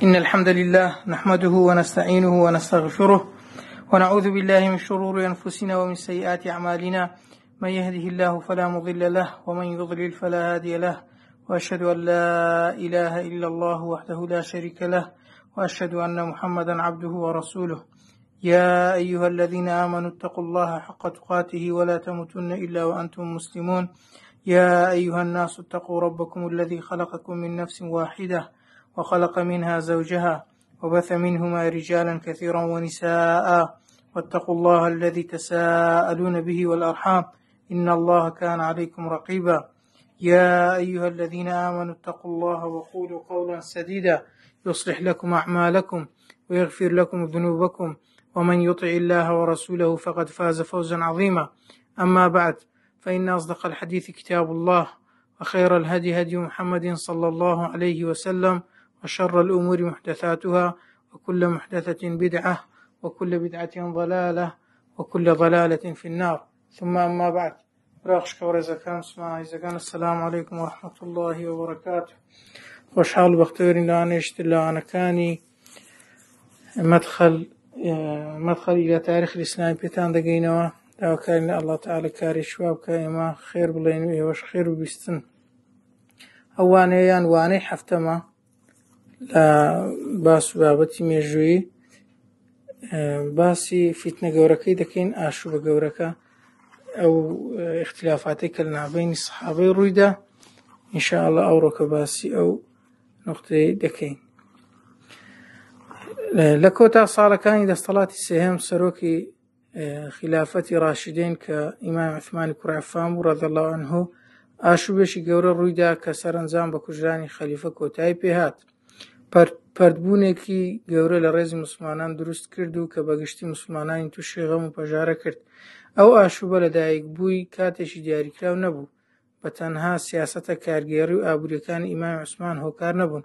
إن الحمد لله نحمده ونستعينه ونستغفره ونعوذ بالله من شرور أنفسنا ومن سيئات أعمالنا من يهده الله فلا مضل له ومن يضلل فلا هادي له وأشهد أن لا إله إلا الله وحده لا شريك له وأشهد أن محمدا عبده ورسوله يا أيها الذين آمنوا اتقوا الله حق تقاته ولا تموتن إلا وأنتم مسلمون يا أيها الناس اتقوا ربكم الذي خلقكم من نفس واحدة وخلق منها زوجها وبث منهما رجالا كثيرا ونساء واتقوا الله الذي تساءلون به والأرحام إن الله كان عليكم رقيبا يا أيها الذين آمنوا اتقوا الله وقولوا قولا سديدا يصلح لكم أعمالكم ويغفر لكم ذنوبكم ومن يطع الله ورسوله فقد فاز فوزا عظيما أما بعد فإن أصدق الحديث كتاب الله وخير الهدي هدي محمد صلى الله عليه وسلم وشر الأمور محدثاتها وكل محدثة بدعة وكل بدعة ضلالة وكل ضلالة في النار ثم أما بعد راخش كوريزا كان سماعي زكان السلام عليكم ورحمة الله وبركاته وشحال بختورين لعنشت الله أنا كاني مدخل إلى تاريخ الإسلام بيتان دقينوا وكان الله تعالى كاري شواب كايما خير بلين وش خير بيستن أوانيان واني حفتما لا باس بابتي ميجوي باسي فتنة قوركي دكين آشو بقوركا أو اختلافاتي لنا بين الصحابة رويدا إن شاء الله أوروك باسي أو نقطة دكين لكوتا صار كان إذا صلاة السهم سروكي خلافة راشدين كإمام عثمان كرع عفان رضي الله عنه آشو بشي قورا رويدا كسرنزام بكجراني خليفة كوتاي بيهات پردبوونێکی گەورە لە ڕێزی مسلمانان دروست کرد و کە بەگشتی مسلمانانی تووشی غەم و پەژارە کرد ئەو ئاشوبە لە دایک بووی کاتێکی دیاریکراو نەبوو بە تەنها سیاسەتە کارگێڕی و ئابوووریەکانی ئیمام عوسمان هۆکار نەبوون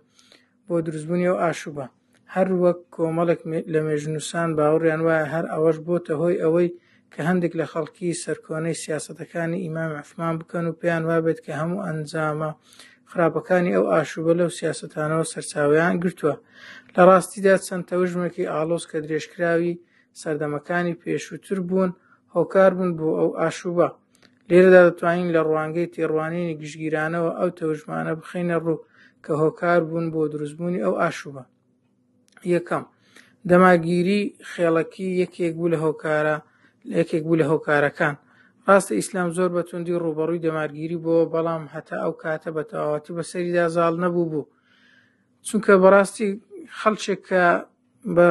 بۆ دروستبوونی ئەو ئاشوبە هەر وەک کۆمەڵێک لە مێژنووسان باوەڕیان وایە هەر ئەوەش بۆتە هۆی ئەوەی کە هەندێک لە خەڵکی سەرکۆنەی سیاسەتەکانی ئیمام عوسمان بکەن و پێیان وابێت کە هەموو ئەنجامە خراپەکانی ئەو ئاشوبە لەو سیاسەتانەوە سەرچاویان گرتووە لە ڕاستیدا چەند تەوژمێکی ئاڵۆز کە درێژکراوی سەردەمەکانی پێشووتر بوون هۆکار بوون بۆ ئەو ئاشوبە لێرەدا دەتوانین لە ڕوانگەی تێڕوانینی گشتگیرانەوە ئەو تەوژمانە بخەینە ڕوو کە هۆکار بوون بۆ دروستبوونی ئەو ئاشوبە یەکەم دەماگیری خێڵەکی یەکێک بوو لە هۆکارەکان ڕاستە ئیسلام زۆر بە توندی ڕوبەڕووی دەمارگیری بۆ بەڵام هەتا ئەو کاتە بە تەواوەتی بەسەریدا زاڵ نەبوو چونکە بەڕاستی خەڵکێک کە بە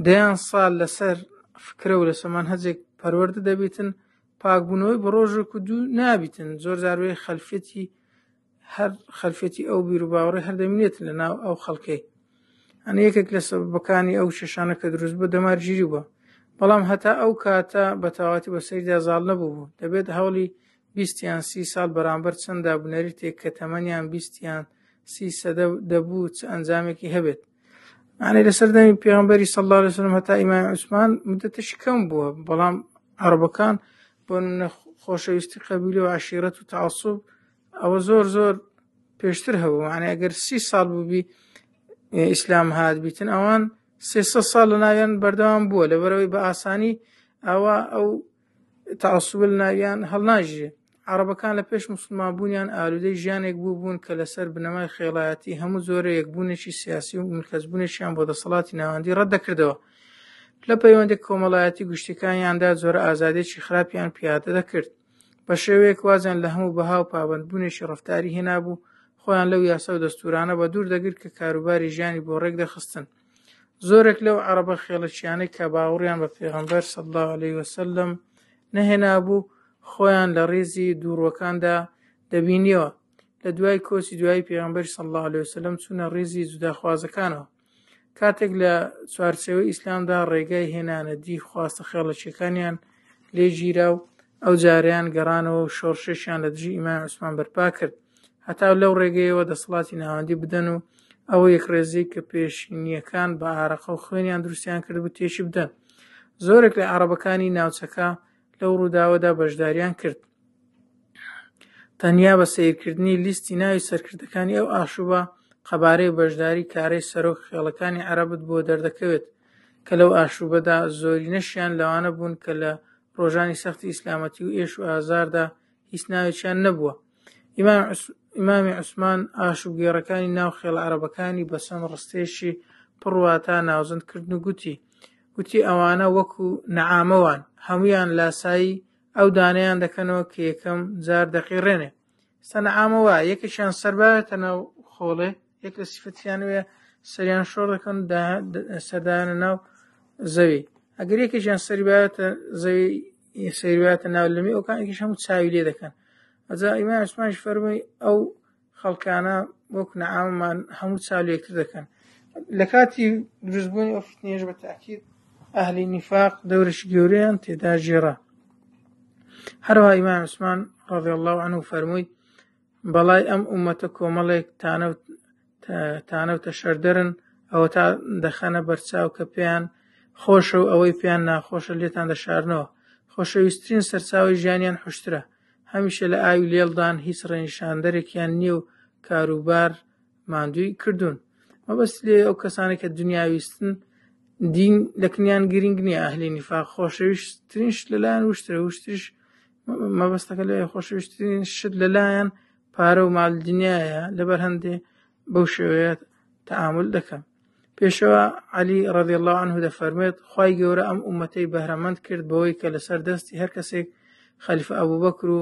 دەیان ساڵ لەسەر فکرە و لە سەمان هەجێک پەروەردە دەبێتن پاکبوونەوەی بە ڕۆژێک و دوو نابیتن زۆر جاروێ خەلفەتی ئەو بیر و باوەڕی هەردەمێنێت لە ناو ئەو خەڵکەی ئەنە یەکێک لە سەبەبەکانی ئەو شەشانە کە دروست بە دەمارگیری بووە بەڵام هەتا ئەو کاتە بە تەواوەتی بەسەریدا زاڵ نەبوو دەبێت هەوڵی 20یان 30 ساڵ بەرامبەر چەند دابونەریتێک کە تەمەنیان 20یان 30 سەدە دەبوو چ ئەنجامێکی هەبێت معنی لە سەردەمی پێغەمبەری صلی الله علیه وسلم هەتا ئیمام عوسمان مدەتێکی کەم بووە بەڵام عەرەبەکان بۆ خۆشەویستی قەبیلە و عەشیرەت و تەعەسسوب ئەوە زۆر پێشتر هەبوو معنی ئەگەر 30 ساڵ بووبی ئیسلام هات بیتن ئەوان 300 ساڵ لە ناویان بەردەوام بووە لەبەرەوەی بە ئاسانی ئەو تەعەسسوبە لە ناویان هەڵناژێ عەرەبەکان لە پێش مسلمان بوونیان ئالوودەی ژیانێک بوون کە لەسەر بنەمای خێڵایەتی هەموو زۆرە یەکبوونێکی سیاسی و مرکەزبوونێکیان بۆ دەسەڵاتی ناوەندی ڕەت دەکردەوە لە پەیوەندی کۆمەڵایەتی گشتیەکانیاندا زۆرە ئازادیێکی خراپیان پیادە دەکرد بە شێوەیەک وازیان لە هەموو بەها و پابەندبوونێکی ڕەفتاری هێنابوو خۆیان لەو یاسا و دەستورانە بە دوور دەگرت کە کاروباری ژیانی بۆ ڕێک دەخستن زۆرێک لەو عەرەبە خێڵەکیانەی کە باوەڕیان بە پێغەمبەر صلی الله علیه وسلم نەهێنابوو خۆیان لە ڕێزی دووڕوەکاندا دەبینیەوە لە دوای کۆچی دوای پێغەمبەری صلی الله علیه وسلم چوونە ڕێزی جوداخوازەکانەوە کاتێک لە چوارچێوەی ئیسلامدا ڕێگای هێنانەدی خواستە خێڵەکیەکانیان لێ گیرا و ئەو جاریان گەڕانەوە و شۆڕشێکیان لە دژی ئیمام عوسمان بەرپا کرد هەتا لەو ڕێگەیەوە دەسەڵاتی ناوەندی بدەن و ئەوە یەک ڕێزەی کە پێشینیەکان بە ئارەقە و خوێنیان دروستیان کرد بوو تێشی بدەن زۆرێک لە عەرەبەکانی ناوچەکە لەو ڕووداوەدا بەشداریان کرد تەنیا بە سەیرکردنی لیستی ناوی سەرکردەکانی ئەو ئاشوبە قەبارەی بەشداری کارەی سەرۆک خێڵەکانی عەرەبت بۆ دەردەکەوێت کە لەو ئاشوبەدا زۆرینەشیان لەوانە بوون کە لە ڕۆژانی سەختی ئیسلامەتی و ئێش و ئازاردا هیچ ناوێکیان نەبووە. ئیمامی عوسمان ئاشوبگێڕەکانی ناو خێڵە عەرەبەکانی بە چەند ڕستەیەکی پڕواتە ناوزەندکردن و گوتی ئەوانە وەکو نەعامەوان هەمویان لاسایی ئەو دانەیان دەکەنەوە کە یەکەم جار دەقیڕێنێ. ئێستا نەعامەوە یەکێکیان سەربایەتە ناو خۆڵێ، یەک لە سیفەتیانوێ سەریان شۆڕ دەکەن سەردانە ناو زەوی. ئەگەر یەکێکیان سەریبایەتە زەوی سەریبایەتە ناو لەمی ئەوکان یەکیش هەموو چاوی لێ دەکەن. ئەجا ئیمام عوسمانیش فەرمووی ئەو خەڵکانە وەکو نەعامەمان هەموو چاو یەکتر دەکەن. لە کاتی دروستبوونی ئەو فتنەیەش بە تاکید ئەهلی نیفاق دەورەشی گەورەیان تێدا ژێڕا. هەروەها ئیمام عوسمان ڕەضی الله عنه فەرمووی بەڵای ئەم ئومەتە کۆمەڵێک تانەوتە شەردەرن ئەوە تا دەخەنە بەرچاو کە پێیان خۆشە و ئەوەی پێیان ناخۆشە لێتان دەشارنەوە. خۆشەویستترین سەرچاوی ژیانیان حوشترە، هەمیشە لە ئاوی لێڵدان هیچ ڕێنیشاندەرێکیان نییە و کاروبار ماندووی کردوون. مەبەست لێ ئەو کەسانی کە دنیاویستن دین لەکنیان گرنگ نییە. ئەهلی نیفاق خۆشەویستترینش لەلایەن وشترە، وشتریش مەبەستەکە لە خۆشەویستترین شت لەلایەن پارە و ماڵ دنیایە، لەبەر هەندێ بەو شێوەیە تەعامل دەکەم. پێشەوە عەلی ڕەضی الله عنه دەفەرمێت خوای گەورە ئەم ئومەتەی بەهرەمەند کرد بەوەی کە لەسەر دەستی هەر کەسێک خەلیفە ئەبوبەکر و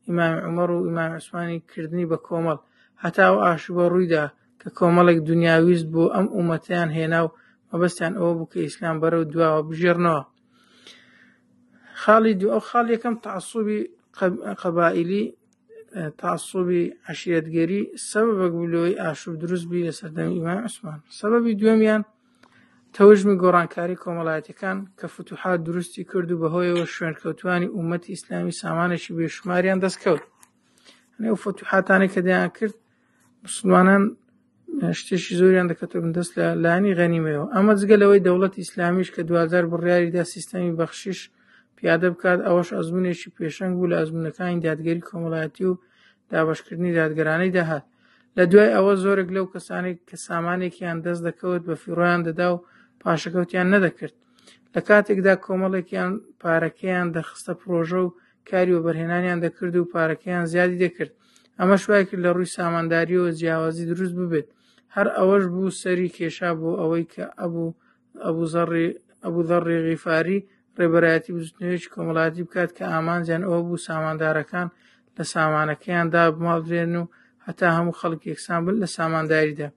ئیمام عومەر و ئیمام عوسمانی کردنی بە کۆمەڵ هەتا ئەو ئاشوبە ڕوویدا کە کۆمەڵێک دنیاویست بۆ ئەم ئومەتیان هێنا و مەبەستیان ئەوە بوو کە ئیسلام بەرەو دواوە بژێڕنەوە. ئەو خاڵ یەکەم تەعەسسوبی قەبائیلی، تەعەسسوبی عەشیرەتگەری سەبەبێک بوو لەوەی ئاشوب دروست بی لە سەردەمی ئیمام عوسمان. سەبەبی دووەمیان تەوژمی گۆڕانکاری کۆمەڵایەتیەکان کە فتوحات دروستی کرد و بەهۆیەوە شوێنکەوتوانی ئومەتی ئیسلامی سامانێکی بێشماریان دەستکەوت. ئەو فتوحاتانەی کە دەیان کرد مسلمانان شتێکی زۆریان دەکەوتە بەدەست لە لایەنی غەنیمەوە. ئەمە جگە لەوەی دەوڵەتی ئیسلامیش کە 2000 بڕیاریدا سیستەمی بەخشیش پیادە بکات، ئەوەش ئەزمونێکی پێشەنگ بوو لە ئەزمونەکانی دادگەری کۆمەڵایەتی و دابەشکردنی دادگەرانەی داهات. لە دوای ئەوە زۆرێک لەو کەسانی کە سامانێکیان دەست دەکەوت بە فیڕۆیان دەدا و پاشەکەوتیان نەدەکرد. لە کاتێکدا کۆمەڵێکیان پارەکەیان دەخستە پرۆژە و کاری وەبەرهێنانیان دەکرد و پارەکەیان زیادی دەکرد. ئەمە شوای کرد لە ڕووی سامانداریەوە جیاوازی دروست ببێت. هەر ئەوەش بوو سەری کێشا بۆ ئەوەی کە ئەبوو ذەڕی غیفاری ڕێبەرایەتی بزوتنەوەیەکی کۆمەڵایەتی بکات کە ئامانجیان ئەوە بوو ساماندارەکان لە سامانەکەیاندا بماڵدرێن و هەتا هەموو خەڵک یەکسان بن لە سامانداریدا.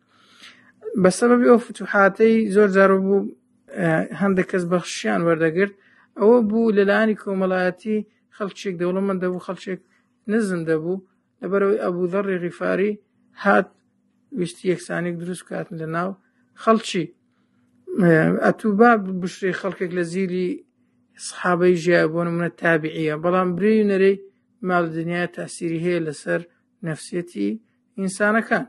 بەسەبەبی ئەو فتوحاتەی زۆر جار بوو هەندێک کەس بەخشیان وەردەگرت، ئەوە بوو لەلایەنی کۆمەڵایەتی خەڵکێک دەوڵەمەند دەبوو، خەڵکێک نزم دەبوو. لەبەرەوەی ئەبوو ذەڕی غیفاری هات ویستی یەکسانێک دروست بکاتن لە ناو خەڵکی. ئەتووبا بشری خەڵکێک لە زیری سەحابەی ژیای بۆ نمونە تابعیە، بەڵام برێی نەرەی ماڵ دنیا تاسیری هەیە لەسەر نەفسیەتی ئینسانەکان.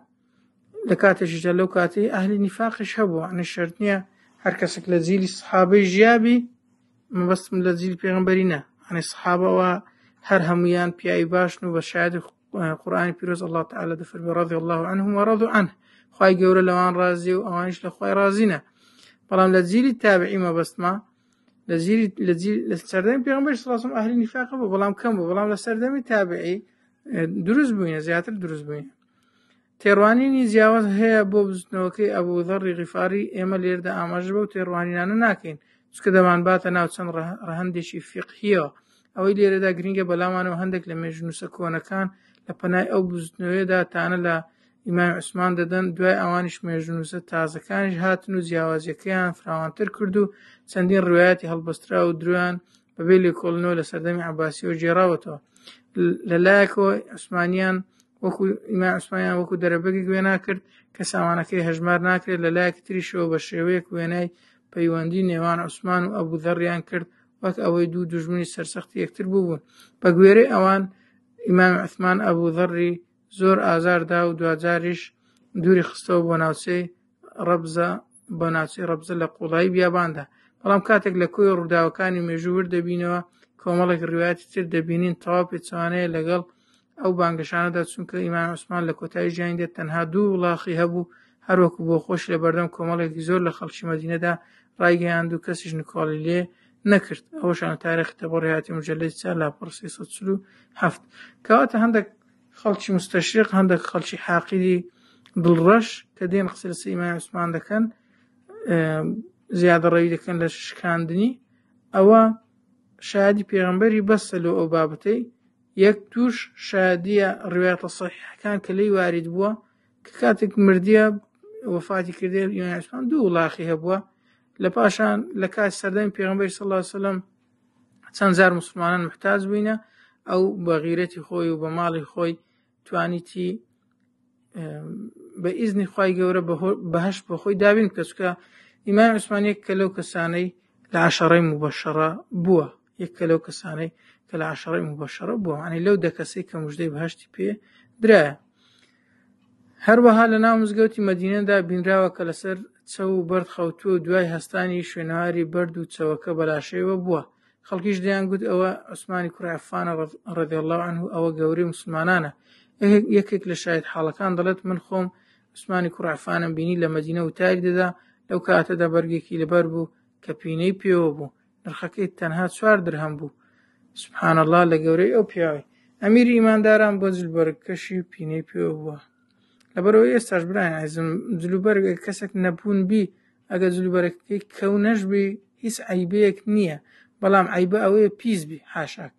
لە کاتێکیشدا لەو کاتەی ئەهلی نیفاقیش هەبوو، ئەنە شەرت نییە هەر کەسێک لە زیری سەحابەی ژیابی مەبەستم لە زیری پێغەمبەری نە، ئەنێ سەحابەوە هەر هەمویان پیاوی باشن و بە شایەتی قورئانی پیرۆز الله تعالی دەفەرمێ رضی الله عنهم ورضوا عنه، خوای گەورە لەوان ڕازیە و ئەوانیش لە خوای ڕازینە. بەڵام لە زیری تابعی مەبەستما لە سەردەمی پێغەمبەر صلی الله علیه و سلم ئەهلی نیفاق بوو، بەڵام کەم بوو. بەڵام لە سەردەمی تابعی دروست بووینە، زیاتر دروست بووینە. تێڕوانینی جیاواز هەیە بۆ بزوتنەوەکەی ئەبوو ذەڕی غیفاری. ئێمە لێرەدا ئاماژە بەو تێڕوانینانە ناکەین، چونکە دەمانباتە ناو چەند ڕەهەندێکی فیقهیەوە. ئەوەی لێرەدا گرنگە بەلامانەوە هەندێک لە مێژونووسە کۆنەکان لە پەنای ئەو بزوتنەوەیەدا تانە لە ئیمام عوسمان دەدەن، دوای ئەوانیش مێژونووسە تازەکانیش هاتن و جیاوازیەکەیان فراوانتر کرد و چەندین ڕوایەتی هەڵبەسترا و درویان بەبێ لێکۆڵنەوە لە سەردەمی عەباسیەوە جێراوەتەوە. لەلایەکەوە عوسمانیان وەکو ئیمام عوسمانیان وەکو دەرەبەگی وێنا کرد کە سامانەکەی هەژمار ناکرێت. لەلایەکی تریشەوە بە شێوەیەک وێنای پەیوەندی نێوان عوسمان و ئەبوو ذەڕیان کرد وەک ئەوەی دوو دوژمنی سەرسەختی یەکتر بوون. بە گوێرەی ئەوان ئیمام عوسمان ئەبوو ذەڕی زۆر ئازاردا و دوجاریش دووری خستەوە بۆ ناوچەی ڕەبزە لە قوڵایی بیاباندا. بەڵام کاتێک لە کۆی ڕووداوەکانی مێژوور دەبینەوە کۆمەڵێک ڕوایەتی تر دەبینین تەواو پێچوانەیە لەگەڵ ئەو بانگەشانەدا، چونکە ئیمام عوسمان لە کۆتایی ژیانیدا تەنها 2 وڵاغی هەبوو هەروەکو بۆ خۆش لە بەردەم کۆمەڵێکی زۆر لە خەڵکی مەدینەدا ڕایگەیاند و کەسیش نکۆڵی لێ نەکرد. ئەوەشان تاریخی تەبڕیاتی مجەلەدی 4 لاپەڕ 347. کەواتە هەندێک خەڵکی مستەشرق، هەندێک خەڵکی حاقیدی دڵڕەش کە دێن قسە لەسەر ئیمامی عوسمان دەکەن، زیادە ڕێوی دەکەن لە شکاندنی، ئەوە شایدی پێغەمبەری بەسە لەو ئەو بابەتەی. یەک توش شایدیە ڕوایەتە سەحیحەکان کە لێی وارد بووە کە کاتێک مردیە وەفاتی کردێ ئیمامی عوسمان 2 وڵاخی هەبووە، لە پاشان لە کاتی سەردەمی پێغەمبەری صلی الله علیه وسلم چەند زار موسڵمانان محتاج بووینە، ئەو بە غیرەتی خۆی و بە ماڵی خۆی توانیتی بە ئیزنی خوای گەورە بەهەشت بە خۆی دابین کە چونکە ئیمامی عوسمان یەک کە لەو کەسانەی لە عەشەڕەی مبەشەرە بووە، یەک کە لەو کەسانەی کە لە عەشەڕەی مبەشەرە بووە، یعنی لەو دەکەسەی کە موژدەی بەهەشتی پێ درایە. هەروەها لە ناو مزگەوتی مەدینەدا بینراوە کە لەسەر چەو و بەرد خەوتووە و دوای هەستانی شوێنەواری بەرد و چەوەکە بەلاشەیەوە بووە. خەڵکیش دەیان گوت ئەوە عوسمانی کوڕی عەفانە ڕەضی الله عنه، ئەوە گەورەی موسڵمانانە. یەکێک لە شاهید حاڵەکان دەڵێت من خۆم عوسمانی کوڕی عەفانم بینی لە مەدینە و تاری دەدا، لەو کاتەدا بەرگێکی لەبەر بوو کە پینەی پێوە بوو، نرخەکەی تەنها 4 درهم بوو. سبحان الله لە گەورەی ئەو پیاوەی. ئەمیری ئیمانداران بۆ جلوبەرگکەشی پینەی پێوە بووە. لەبەرەوەی ئێستاش برایان عەزیزم، جلوبەرگ کەسێک نەبوون بی، ئەگە جلوبەرگەکەی کەونەش بی هیچ عیبەیەک نییە، بەڵام عیبە ئەوەیە پیس بی، حاشاک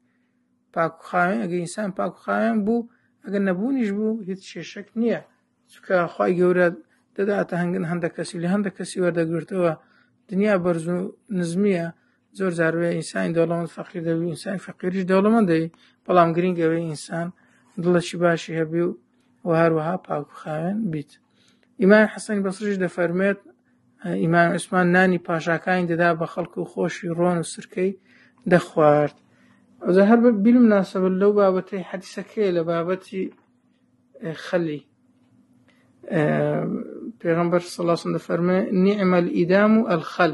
پاک و خاوێن. ئەگە ئینسان پاک و خاوێن بوو، ئەگەر نەبوونیش بوو هیچ کێشەک نییە، چونکە خوای گەورە دەداتە هەندێک کەسی لە هەندێک کەسی وەردەگرتەوە. دنیا بەرز و نزمیە، زۆر جاربێ ئینسانی دەوڵەمەند فەقیر دەبی، ئینسانی فەقیریش دەوڵەمەند دەبی، بەڵام گرنگەوەی ئینسان دڵەکی باشی هەبی و هەروەها پاک و خاوێن بیت. ئیمامی حەسەنی بەسریش دەفەرمێت ئیمامی عوسمان نانی پاشاکانی دەدا بە خەڵک و خۆشی ڕۆن و سرکەی دەخوارد. ئەوجا هەر بالمناسبە لەو بابەتەی حەدیسەکەی لە بابەتی خەلی پێغەمبەر صلی الله علیه و سلم دەفەرمێ نیعم الئیدام الخەل.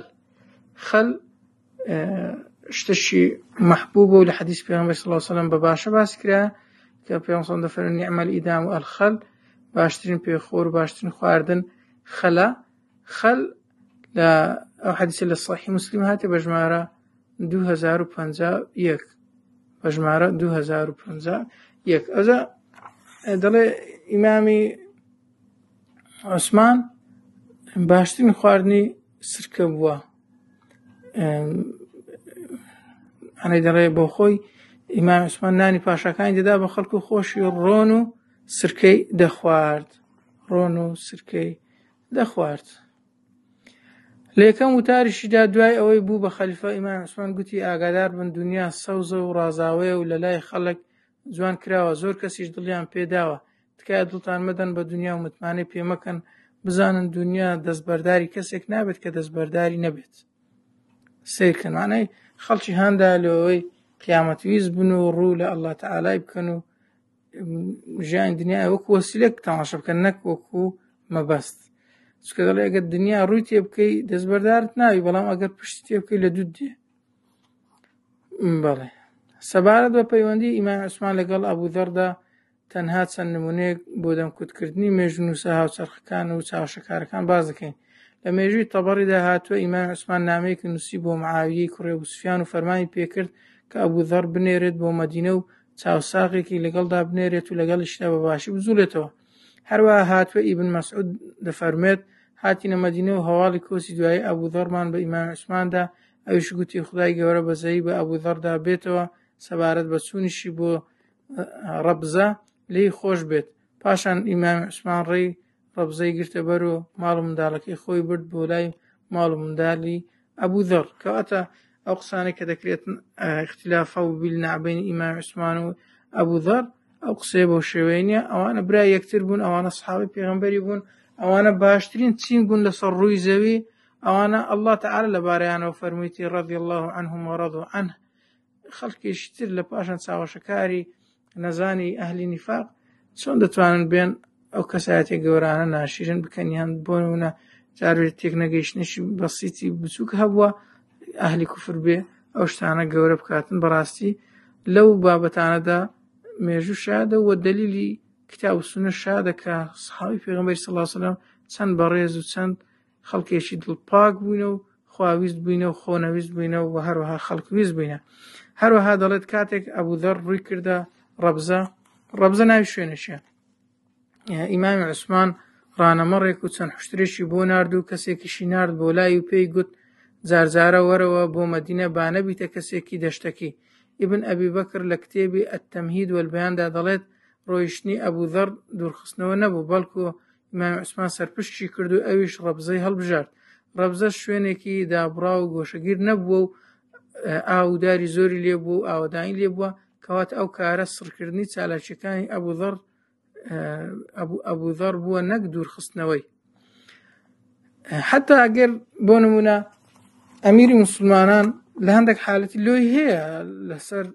خەل شتێکی محبوبە و لە حەدیث پێغەمبەر صلی الله علیه و سلم بە باشە باس کرا کە پێغەمبەر صلی الله علیه و سلم دەفەرمێ نیعم الئیدام الخەل، باشترین پێخۆر و باشترین خواردن خەلە. خەل لە ئەو حەدیثە لە صحیح مسلم هاتێ بە ژمارە 2051 بە ژمارە 2051. ئەوجا دەڵێ ئیمامی عوسمان باشترین خواردنی سرکە بووە، ئەنەی دەڵێ بۆ خۆی ئیمامی عوسمان نانی پاشاکانی دەدا بە خەڵک و خۆشی ڕۆن و سرکەی دەخوارد، ڕۆن و سرکەی دەخوارد. لە یەکەم وتاریشیدا دوای ئەوەی بوو بە خەلیفە ئیمامی عوسمان گوتی ئاگادار بن دنیا سەوزە و ڕازاوەیە و لە لای خەڵک جوان کراوە، زۆر کەسیش دڵیان پێداوە، تکایە دڵتان مەدەن بە دنیا و متمانەی پێمەکەن، بزانن دنیا دەستبەرداری کەسێک نابێت کە دەستبەرداری نەبێت. سیرکەن معنای خەڵکی هەندا لەوەی قیامەتویست بن و ڕوو لە ئەڵڵا تەعالای بکەن و ژیانی دنیا وەکو وەسیلەیەک تەماشا بکەن، نەک وەکو مەبەست. چونکە دەڵێ ئەگەر دنیا ڕووی تێ بکەی دەستبەردارت ناوی، بەڵام ئەگەر پشتی تێ بکەی لە دوود دێ. بەڵێ سەبارەت بە پەیوەندی ئیمامی عوسمان لەگەڵ ئەبوذەردا تەنها چەند نمونەیەک بۆ دەمکوتکردنی مێژوو نووسە هاوچەرخەکان و چاوشەکارەکان باز دەکەین. لە مێژووی تەبەریدا هاتووە ئیمامی عوسمان نامەیەکی نووسی بۆ معاویەی کوڕی ئەبوو سوفیان و فەرمانی پێکرد کە ئەبوذەر بنێرێت بۆ مەدینە و چاوساقێکی لەگەڵدا بنێرێت و لەگەڵیشدا بەباشی بزوولێتەوە. هەروەها هاتووە ئیبن مەسعود دەفەرمێت هاتینە مەدینە و هەواڵی کۆسی دوایی ئەبوذەرمان بە ئیمامی عوسماندا، ئەویش گوتی خودای گەورە بەزەیی بە ئەبوذەردا بێتەوە سەبارەت بە چوونیشی بۆ ڕەبزە لێی خۆش بێت. پاشان ئیمامی عوسمان ڕێی ڕەبزەی گرتە بەر و ماڵ و منداڵەکەی خۆی برد بۆ لای ماڵ و منداڵی ئەبوذەر. کەواتە ئەو قسانێک کە دەکرێت اختلافە و بیلنا بین ئیمامی عوسمان و ئەبوذەر، ئەو قسەیە بۆ شێوەیە نییە. ئەوانە برای یەکتر بوون، ئەوانە سەحابەی پێغەمبەری بوون، ئەوانە باشترین چین بوون لەسەر ڕووی زەوی. ئەوانە ئەڵڵا تەعالی لەبارەیانەوە فەرموویەتی ڕەضی الله عنهم وەڕەضوا عنه. خەڵکێکی تر لە پاشان چاوەشەکاری نەزانی ئەهلی نیفاق چۆن دەتوانن بێن ئەو کەسایەتی گەورانە ناشرین بکەنیان بۆ نمونە جارێت تێک نەگەیشتنیشی بەسیتی بچووک هەبووە ئەهلی کوفر بێ ئەو شتانە گەورە بکاتن. بەڕاستی لەو بابەتانەدا مێژوو شادە و دەلیلی کتاب و سونە شادە کە سەحابەی پێغەمبەری صلی الله علیه و سلم چەند بەڕێز و چەند خەڵکێکی دڵپاک بووینە و خواویست بووینە و خۆنەویست بووینە و هەروەها خەڵکویست بووینە. هەروەها دەڵێت کاتێک ئەبوذەر ڕووی کردە ڕەبزە ناوی شوێنەشە ئیمامی عوسمان ڕانەمەڕێک و چەند حشترێکی بۆ نارد و کەسێکیشی نارد بۆ لای و پێی گوت جارجارە وەرەوە بۆ مەدینە با نەبیتە کەسێکی دەشتەکی. ئیبن ئەبی بەکر لە کتێبی ئەتەمهید وەلبەیاندا دەڵێت ڕۆیشتنی ئەبوذەر دوورخستنەوە نەبوو بەڵکو ئیمامی عوسمان سەرپشتی کرد و ئەویش ڕەبزەی هەڵبژارد. ڕەبزە شوێنێکی دابڕا و گۆشەگیر نەبووە و ئاوداری زۆری لێبوو و ئاوەدانی لێبووە کەواتە ئەو کارە سڕکردنی چالاکیەکانی ئەبوذەر بووە نەک دوورخستنەوەی. حتا ئەگەر بۆ نمونە ئەمیری موسڵمانان لە هەندێک حالەتی لۆی هەیە لەسەر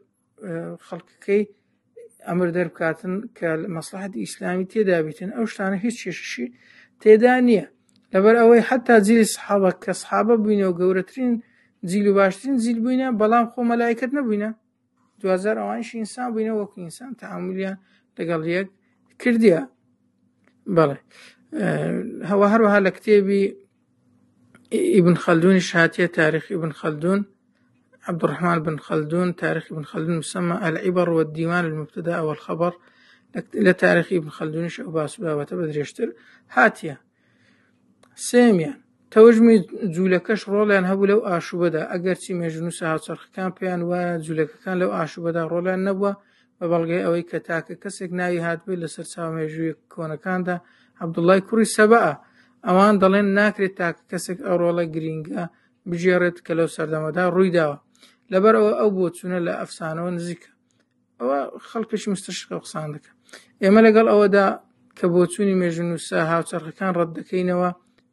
خەڵکەکەی ئەمر دەربکاتن کە مەسلحەتی ئیسلامی تێدا بیتن ئەو شتانە هیچ کێششی تێدا نییە لەبەر ئەوەی حتا جیلی سەحابە کە سەحابە بووینە و گەورەترین جیل و باشترین جیل بووینە بەڵام خۆ مەلایکەت نەبووینە 2000 ئەوانیشی ئینسان بووینە وەکو ئینسان تەعامولیان لەگەڵ یەک کردیە. بەڵێ هەروەها لە کتێبی ابن خلدون هاتیە تاریخ ابن خلدون عبد الرحمن بن خلدون تاريخ ابن خلدون مسمى العبر والديوان المبتدأ والخبر لتاريخ ابن خلدون أو باسبابة بدريشتر هاتيا سيميان توجمي جولكش رولان هبو لو آشو بدا أقر تي مجنوس هاتسرخ كان بيان وجولك كان لو آشو بدا رولان نبوا وبلغي أوي كتاك كسك ناي هات بي لسر ساو مجوي كونا كان دا عبد الله كوري سبأ ئەوان دەڵێن ناکرێت تاکە کەسێک ئەو ڕۆڵە گرینگە بژێڕێت کە لەو سەردەمەدا ڕوویداوە لەبەرەوە ئەو بۆ چوونە لە ئەفسانەوە نزیکە ئەوە خەڵکیش مستەشقە قسان دەکە. ئێمە لەگەڵ ئەوەدا کە بۆ چوونی مێژونووسە هاوچەرخەکان ڕەت دەکەینەوە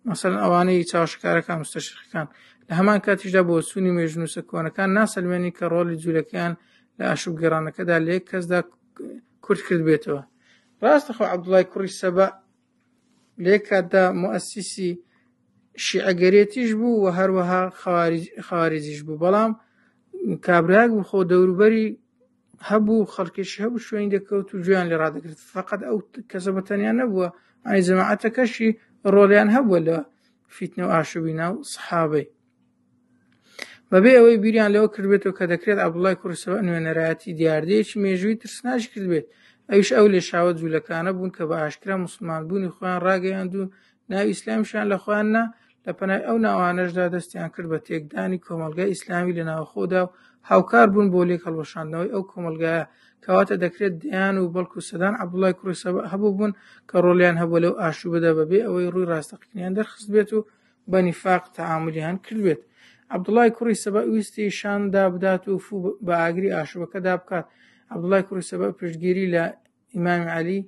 مەسەڵەن ئەوانەی چاوشکارەکان مستەشقەکان لە هەمان کاتیشدا بۆ چوونی مێژونووسە کۆنەکان ناسەلمێنی کە ڕۆڵی جوولەکەیان لە ئاشوب گەڕانەکەدا لە یەک کەسدا کورت کرد بێتەوە. ڕاستەخۆ عەبدوڵای کوڕی سەبە لێکاتدا مؤسسی شیعەگەرێتیش بوو و هەروەها خەواریجیش بوو بەڵام کابراک بوو خۆ دەوروبەری هەبوو خەڵکیش هەبوو شوێنی دەکەوت و گوێیان لێ ڕادەگرت فقط ئەو کەسە بەتەنیا نەبووە ئەی جەماعەتەکەشی ڕۆڵیان هەبووە لە فیتنە و ئاشوبی ناو سەحابەی بەبێ ئەوەی بیریان لەوە کردبێتەوە کە دەکرێت عەبدوڵای کوڕی سەبە نوێنەرایەتی دیاردەیەکی مێژووی ترسناش کرد بێت ئەویش ئەو لێشاوە جوولەکانە بوون کە بە ئاشکرا موسڵمان بوونی خۆیان ڕاگەیاند و ناوی ئیسلامیشیان لە خۆیان نا لە پەنای ئەو ناوانەشدا دەستیان کرد بە تێکدانی کۆمەلگای ئیسلامی لە ناوخۆدا و هاوکار بوون بۆ لێک هەڵوەشاندنەوەی ئەو کۆمەلگایە کەواتە دەکرێت دیان و بەڵکو سەدان عەبدوڵای کوڕی سەبە هەبوو بوون کە ڕۆڵیان هەبوو لەو ئاشوبەدا بەبێ ئەوەی ڕووی ڕاستەقینیان دەرخست بێت و بە نیفاق تەعامولیان کرد بێت. عەبدوڵای کوڕی سەبە ویستی شاندا بدات و فوو بە ئاگری ئاشوبەکەدا بکات. عەبدوڵای کوڕی سەبە پشتگیری لە ئیمامی عەلی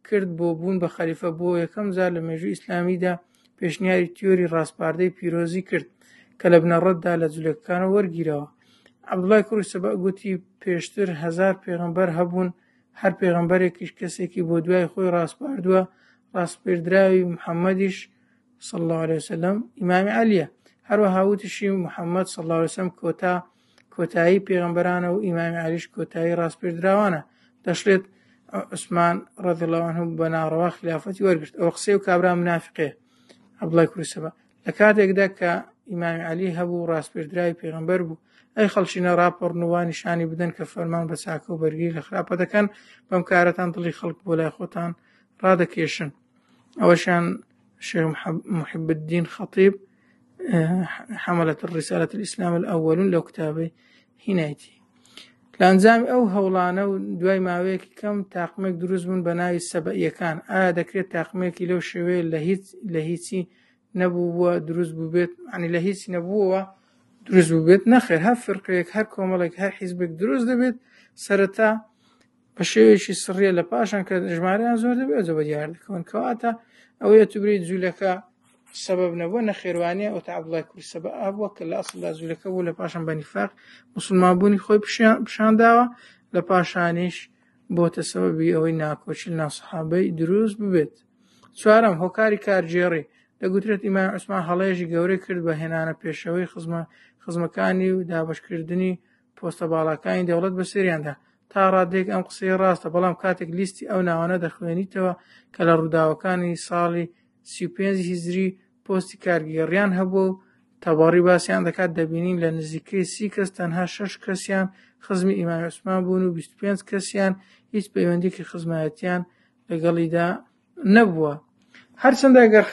کرد بۆ بوون بە خەلیفە بۆ یەکەم جار لە مێژووی ئیسلامیدا پێشنیاری تیۆری ڕاستپاردەی پیرۆزی کرد کە لە بنەڕەتدا لە جوولەکەکانەوە وەرگیرەوە. عەبدوڵای کوڕی سەبە گوتی پێشتر 1000 پێغەمبەر هەبوون هەر پێغەمبەرێکیش کەسێکی بۆ دوای خۆی ڕاستپاردووە ڕاستپێردراوی محەممەدیش صلی الله عليه وسلم ئیمامی عەلیە هەروەها وتیشی محەممەد صلی الله عليه وسلم کۆتایی پێغەمبەرانە و ئیمامی عەلیش کۆتایی ڕاستپێردراوانە دەشڵێت عوسمان رضی الله عنه بە ناڕەوا خلافەتی وەرگرت ئەو قسەی و کابرا منافقەیە. عەبدوڵای کوڕی سەبە لە کاتێکدا کە ئیمامی عەلی هەبوو ڕاستپێردراوی پێغەمبەر بوو ئەی خەڵچینە ڕاپەڕن و نیشانی بدەن کە فەرمان بە چاکە و بەرگری لە خراپە دەکەن بەم کارەتان دڵی خەڵک بۆ لای خۆتان ڕادەکێشن. ئەوەشان شێخ محب الدین خەتیب حملة الرسالة الإسلام الأولون لەو کتابەی هینایەتی لە ئەنجامی ئەو هەوڵانە و دوای ماوەیەکی کەم تاقمێک دروست بوون بە ناوی سەبەئیەکان. ئایا دەکرێت تاقمێکی لەو شێوەیە لە هیچی نەبووە دروست بوو بێت عنی لە هیچی نەبووەوە دروست بوو بێت نەخێر هەر فرقەیەک هەر کۆمەڵێک هەر حیزبێک دروست دەبێت سەرەتا بە شێوەیەکی سڕیە لە پاشان کە ژمارەیان زۆر دەبێت زۆر دیار دەکەون کەواتە ئەوەیە توبرێت جوولەکە سبب نەبووە نەخێوانیە ئەو عەبدوڵای کوڕی سەبە ئەبووە کە لە ئەسڵدا جوولەکە بوو لە پاشان بە نیفاق موسڵمان بوونی خۆی پیشانداوە لە پاشانیش بۆتە سەبەبی ئەوەی ناکۆچی ناو سەحابەی دروست ببێت. چوارەم هۆکاری کارجێڕی دەگوترێت ئیمامی عوسمان هەڵەیەکی گەورەی کرد بە هێنانە پێشەوەی خزمەکانی و دابەشکردنی پۆستە باڵاکانی دەوڵەت بەسەریاندا تا ڕادێک ئەم قسەی ڕاستە بەڵام کاتێک لیستی ئەو ناوانە دەخوێنیتەوە کە لە ڕووداوەکانی ساڵی 35 هیجری پۆستی کارگێڕیان هەبوو و تەبەڕی باسییان دەکات دەبینین لە نزیکەی 30 کەس تەنها 6 کەسیان خزمی ئیمامی عوسمان بوون و 25 کەسیان هیچ پەیوەندیەکی خزمایەتیان لەگەڵیدا نەبووە. هەرچەندە ئەگەر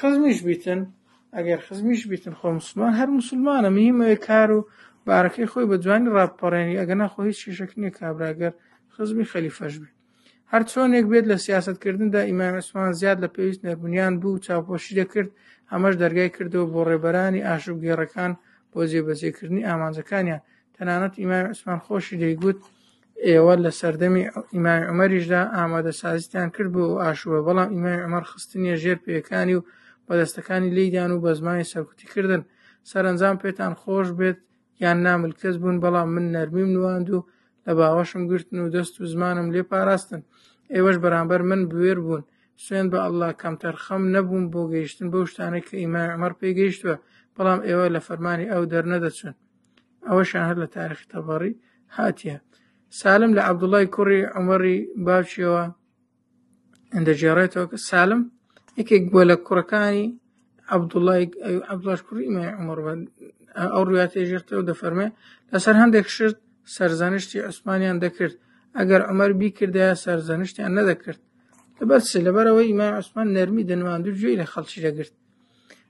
خزمیش بیتن خۆ مسلمان هەر مسلمانە مهمەوەی کار و بارەکەی خۆی بە جوانی ڕاپەڕێنی ئەگەنا خۆ هیچ شێشەک نییە کابراگەر خزمی خەلیفەش بێت. هەر چۆنێک بێت لە سیاسەتکردندا ئیمامی عوسمان زیاد لە پێویست نەربوونیان بوو و چاوپۆشی دەکرد، ئەمەش دەرگای کردەوە بۆ ڕێبەرانی ئاشوگێڕەکان بۆ جێبەجێکردنی ئامانجەکانیان. تەنانەت ئیمامی عوسمان خۆشی دەیگوت ئێوە لە سەردەمی ئیمامی عومەریشدا ئامادەسازیتان کرد بۆ ئاشوبە، بەڵام ئیمامی عومەر خستنیە ژێر پێیەکانی و بەدەستەکانی لێیدان و بە زمانی سەرکوتی کردن. سەرنجام پێتان خۆش بێت یان ناملکەس بوون، بەڵام من نەرمیم نواند و لە باوەشم گرتن و دەست و زمانم لێ پاراستن. ئێوەش بەرامبەر من بوێر بوون. سوێن بە ئەڵڵا کەمتەرخەم نەبووم بۆ گەیشتن بەو شتانەی کە ئیمامی عومەر پێگەیشتووە، بەڵام ئێوە لە فەرمانی ئەو دەرنەدەچون. ئەوەشان هەر لە تاریخی تەبەڕی هاتیە. سالم لە عەبدوڵای کوڕی عومەری باوچیەوە دەجێڕێتەوە کە سالم یەکێک بووە لە کوڕەکانی عەبدوڵاش کوڕی ئیمامی عومەر بە ئەو ڕواتێ ژێرتەوە دەفەرمێ لەسەر هەندێک شت سەرزانشتی عوسمانیان دەکرد، ئەگەر عومەر بیکردایە سەرزانشتیان نەدەکرد. لەبەرەوەی ئیمامی عوسمان نەرمی دەنواند و گوێی لە خەڵکی دەگرت.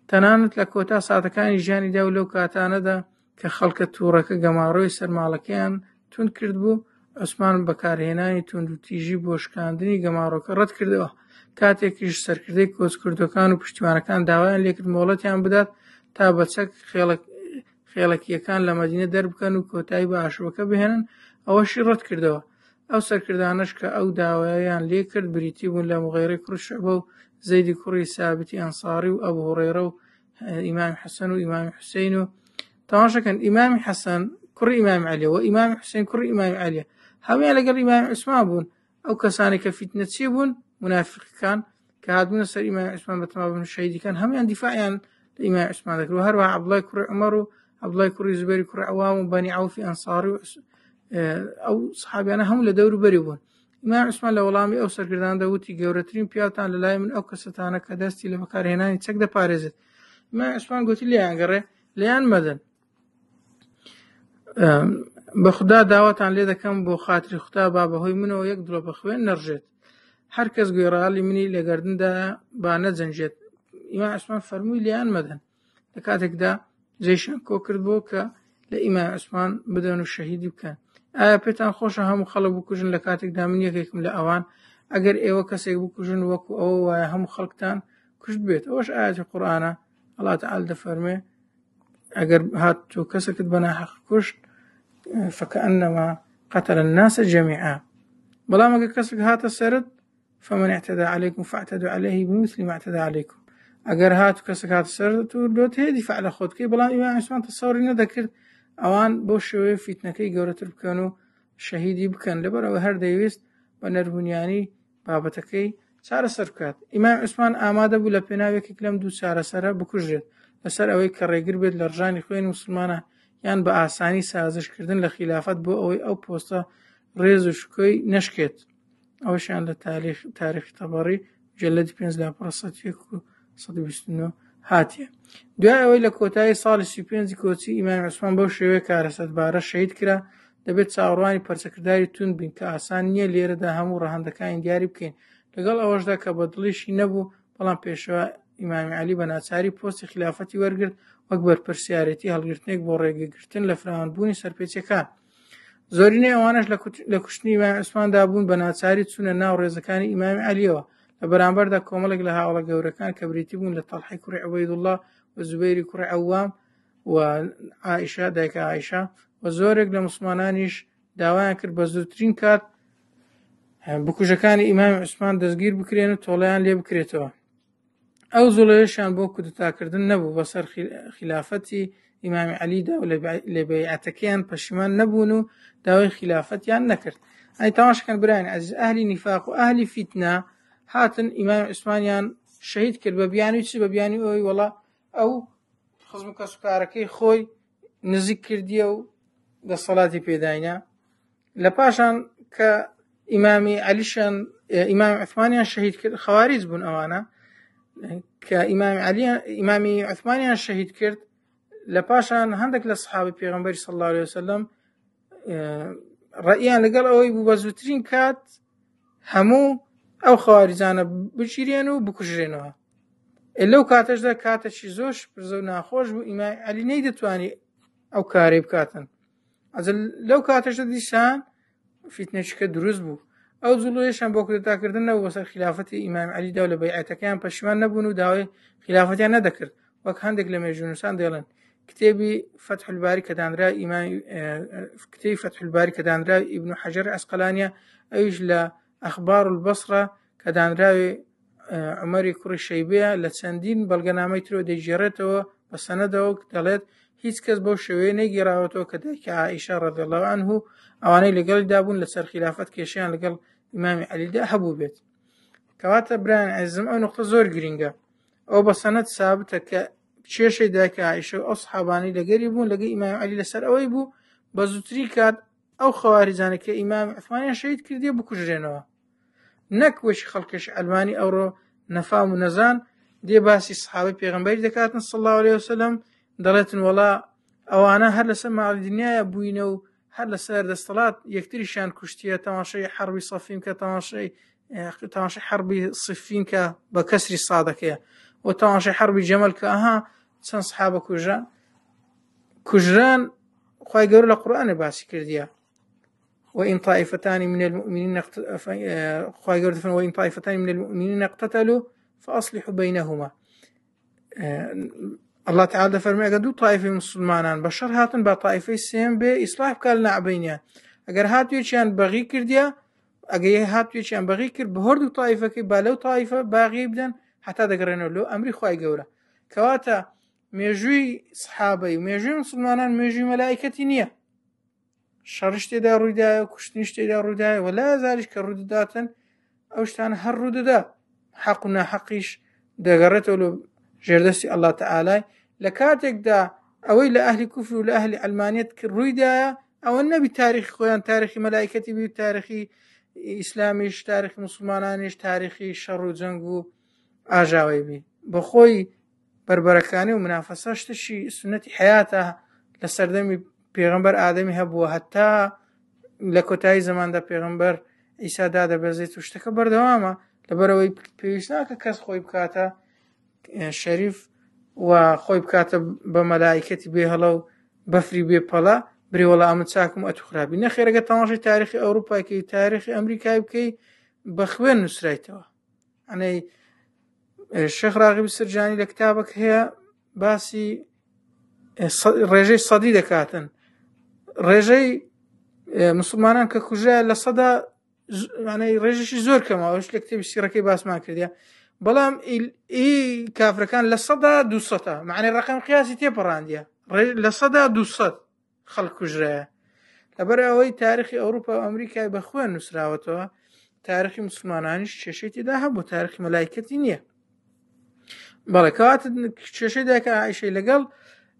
تەنانەت لە کۆتا ساتەکانی ژیانیدا و لەو کاتانەدا کە خەڵکە تووڕەکە گەماڕۆی سەرماڵەکەیان تون کرد بوو، عوسمان بەکارهێنانی توند و تیژی بۆ شکاندنی گەماڕۆکە ڕەت کردەوە. کاتێکیش سەرکردەی کۆچکردەکان و پشتیوانەکان داوایان لێکرد مۆڵەتیان بدات تا بە چەک خێڵەکیەکان لە مەدینە دەربکەن و کۆتایی بە ئاشوبەکە بهێنن، ئەوەشی ڕەت کردەوە. ئەو سەرکردانش کە ئەو داوایان لێ کرد بریتی بوون لە مغیرەی کوڕی شوعبە و زەیدی کوڕی سابتی ئەنساری و ئەبو هورەیرە و ئیمامی حەسەن و ئیمامی حوسەین و تەماشەکەن ئیمامی حەسەن کوڕی ئیمامی عەلیە و ئیمامی حوسەین کوڕی ئیمامی عەلیە هەموویان لەگەڵ ئیمامی عوسمان بوون. ئەو کەسانی کە فیتنەچی بوون منافقەکان کە هاتبوونە سەر ئیمامی عوسمان بە تەمابوون شەهیدیکان هەموویان دیفاعیان لە ئیمامی عوسمان دەکرد. و هەروەها عەبدوڵای کوڕی عومەر و عەبدوڵای کوڕی زوبەیری کوڕی عەوام و بەنی عەوفی ئەنساری و ئەو سەحابیانە هەموو لە دەوروبەری بوون. ئیمامی عوسمان لە وەڵامی ئەو سەرکرداندا وتی گەورەترین پیاوتان لەلای من ئەو کەسەتانە کە دەستی لە بەکارهێنانی چەک دەپارێزێت. ئیمامی عوسمان گوتی لێیان گەڕێ لێیان مەدەن. بە خوددا داواتان لێ دەکەم بۆ خاتری خوددا با بەهۆی منەوە یەک دڵۆ بەخوێن نەڕژێت، هەر کەس گوێڕاڵی منی لە گەردندا با نەجەنجێت. ئیمامی عوسمان فەرمووی لێیان مەدەن. لە کاتێکدا جێیشان کۆ کردبوو کە لە ئیمامی عوسمان بدەن و شەهیدی بکەن. ئایا پێتان خۆشە هەموو خەڵک بکوژن لە کاتێکدا من یەکێکم لە ئەوان؟ ئەگەر ئێوە کەسێک بکوژن وەکو ئەوە وایە هەموو خەڵکتان کوشت بێت. ئەوەش ئاەتی قورئانە. ئەڵڵا تەعالی دەفەرمێ ئەگەر هاتووە کەسێکت بەناحەق کوشت فكأنما قتل الناس جميعا، بەڵام ئەگەر کەسێک هاتە سەرت فمن اعتدى عليكم فاعتدوا عليه بمثل ما اعتدى عليكم. ئەگەر هاتو کەسێک هاتە سەرت و لۆت هەیە دیفاع لە خۆت بکەی، بەڵام ئیمامی عوسمان تەسەووری نەدەکرد ئەوان بۆ شێوەیە فیتنەکەی گەورەتر بکەن و شەهیدی بکەن، لەبەرەوە هەر دەیویست بە نەربوونیانی بابەتەکەی چارەسەر بکات. ئیمامی عوسمان ئامادە بوو لە پێناوێکێک لەم دوو چارەسەرە بکوژێت، لەسەر ئەوەی کە ڕێگر بێت لە ڕژانی خوێن مسلمانە یان بە ئاسانی سازشکردن لە خلافەت بۆ ئەوەی ئەو پۆستە ڕێز و شکۆی نەشکێت. ئەوەشیان لە تاریخی تەبەڕی جەلەدی 5/129 هاتیە. دوای ئەوەی لە کۆتایی ساڵی 35 کۆچی ئیمامی عوسمان بەو شێوەیە کارەسەتبارە شەهید کرا، دەبێت چاوەڕوانی پەرچەکرداری تون بین کە ئاسان نییە لێرەدا هەموو ڕەهەندەکانی دیاری بکەین، لەگەڵ ئەوەشدا کە بەدڵیشی نەبوو، بەڵام پێشەوە ئیمامی عەلی بە ناچاری پۆستی خلافەتی وەرگرت وەک بەرپرسیارەتی هەڵگرتنێک بۆ ڕێگەگرتن لە فراوانبوونی سەرپێچەکان. زۆرینەی ئەوانش لە کوشتنی ئیمامی عوسماندا بوون بە ناچاری چوونە ناو ڕێزەکانی ئیمامی عەلیەوە، لە بەرامبەردا کۆمەڵێک لە هاوڵە گەورەکان کە بریتی بوون لە تەڵحی کوڕی عوبەیدوڵڵاه و زوبەیری کوڕی عەوام و عائیشە دایکە عائیشە و زۆرێک لە مسلمانانیش داوایان کرد بە زووترین کات بکوژەکانی ئیمامی عوسمان دەستگیر بکرێن و تۆڵەیان لێ بکرێتەوە. ئەو زوڵەیەشیان بۆ کودتاکردن نەبوو، بەسەر خلافەتی ئیمامی عەلیدا و لە بەیعەتەکەیان پەشیمان نەبوون و داوای خلافەتیان نەکرد. ئەی تەماشاکەن برایان عەزیز، ئەهلی نیفاق و ئەهلی فیتنە هاتن ئیمامی عوسمانیان شەهید کرد بە بیانی چی؟ بە بیانی ئەوەی وەڵا ئەو خزم و کەسوکارەکەی خۆی نزیک کردیە و دەسەڵاتی پێداینە. لە پاشان کە ئیمامی عەلیشان ئیمامی عوسمانیان شەهید کرد، خەواریج بوون ئەوانە، کە ئیمامی عوثمانیان شەهید کرد لە پاشان هەندێک لە سەحابەی پێغەمبەری صلی الله عليه وسلم ڕەئیان لەگەڵ ئەوەی بوو بە زووترین کات هەموو ئەو خەواریجانە بگیرێن و بکوژرێنەوە. لەو کاتەشدا کاتێکی زۆر پرزە و ناخۆش بوو ئیمامی عەلی نەیدەتوانی ئەو کارەی بکاتن. لەو کاتەشدا دیسان فیتنەیەکە دروست بوو. ئەو جوڵەیەشان بۆ کردەتاکردنەوە بەسەر خلافەتی ئیمامی عەلیدا و لە بەیعەتەکەیان پەشیمان نەبوون و داوای خلافەتیان نەدەکرد، وەک هەندێک لە مێژوونووسان دێڵێن. کتێبی فتح الباری کە دانراوی کتێبی فتح الباری کە دانراوی ئیبن حەجەر ئەسقەلانیە، ئەویش لە ئەخبار البەسرە کە دانراوی عومەری کوڕی شەیبەیە لە چەندین بەڵگەنامەی ترۆ دەیگێڕێتەوە بە سەنەدەوە دەڵێت هیچ کەس بەو شێوەیە نەیگێڕاوەتەوە کە دایکی عائیشە رەضی الله عنه ئەوانەی لەگەڵیدا بوون لەسەر خلافەت کێشیان لەگەڵ ئیمامی عەلیدا هەبوو بێت. کەواتە برایان عەزیزم ئەو نقطە زۆر گرینگە. ئەو بە سەنەد سابتە کە کێشەی دایکی عائیشە و ئەو سەحابانەی لەگەری بوون لەگەڵ ئیمامی عەلی لەسەر ئەوەی بوو بە زووتری کات ئەو خەواریجانە کە ئیمامی عوثمانیان شەهید کردیە بکوژرێنەوە، نەک وەشی خەڵکیش ئەلمانی ئەوڕۆ نەفام و نەزان دێ باسی سەحابەی پێغەمبەری دەکاتن صلی الله عليه وسلم، دەڵێتن وەڵا ئەوانە هەر لەسەر ماڵی دنیایە بووینە و هەر لەسەر دەستەڵات یەکتریشیان کوشتیە، تەماشای حەربی سەفین کە تەماشای حەربی سفین کە بە کەسری سادەکەیە و تەماشای حەربی جەمەل کە ئەها چەند سەحابە کوژران خوای گەورە لە قورئانە باسی کردیە. وإن طائفتان من المؤمنين وإن طائفتان من المؤمنين اقتتلوا فأصلحوا بينهما. الله تعالى فرمي أجدوا طائفة مسلمانان بشر هاتن بطائفة سيم بإصلاح كالنا بينها. أجر هاتوا يشان بغي كرديا أجي هاتوا يشان بغي كرد بهردو طائفة كي بالو طائفة باغي بدن حتى دقرنا له أمري خواي جورا كواتا ميجوي صحابي وميجوي مسلمانان ميجوي ملائكة نية شرش تدا رويدا وكشتنش تدا رويدا ولا ذلك كرداتن أوشتان هر رودا حقنا حقيش دقرته له جردسي الله تعالى لكاتك دا أوي لأهل كفر ولأهل علمانية كرويدا أو النبي تاريخ خوان تاريخ ملائكتي بي تاريخي إسلاميش تاريخ مسلمانانيش تاريخي شر وجنگو آجاوي بي بخوي بربركاني ومنافساش تشي سنة حياته لسردمي پیغمبر آدمی هبووە هەتا لە کۆتایی زەماندا پیغمبر ئیسا دادەبەزێت و شتەکە بەردەوامە لەبەرەوەی پێویست ناکە کەس خۆی بکاتە شەریف و خۆی بکاتە بە مەلایکەتی بێ هەڵە و بەفری بێ پەڵە برێوەڵە ئەمە چاکم ئەتو خراپی نەخێرەگە تەماشای تاریخی ئەوروپای تاریخی ئەمریکای بکەی بە خوێن نووسرایتەوە. ئەنەی شێخ ڕاغیب سرجانی لە کتابێک هەیە باسی ڕێژەی سەدی دەکاتن، ڕێژەی مسلمانان کە کوژە لە سەدا ڕێژەشی زۆر کەمەوەش لە کتێبی سیرەکەی باسمان کردیا، بەڵام کافرەکان لە سەدا 200 معنی ڕقم قیاسی تێپەڕاندیە لە سەدا 200 خەڵک کوژرایە. لەبەر ئەوەی تاریخی ئەوروپا و ئەمریکای بە خوێن نووسراوەتەوە، تاریخی مسلمانانیش کێشەی تێدا هەبوو، تاریخی مەلایکەتی نییە. بەڵێ کەواتە کێشەی دایکە عایشەی لەگەڵ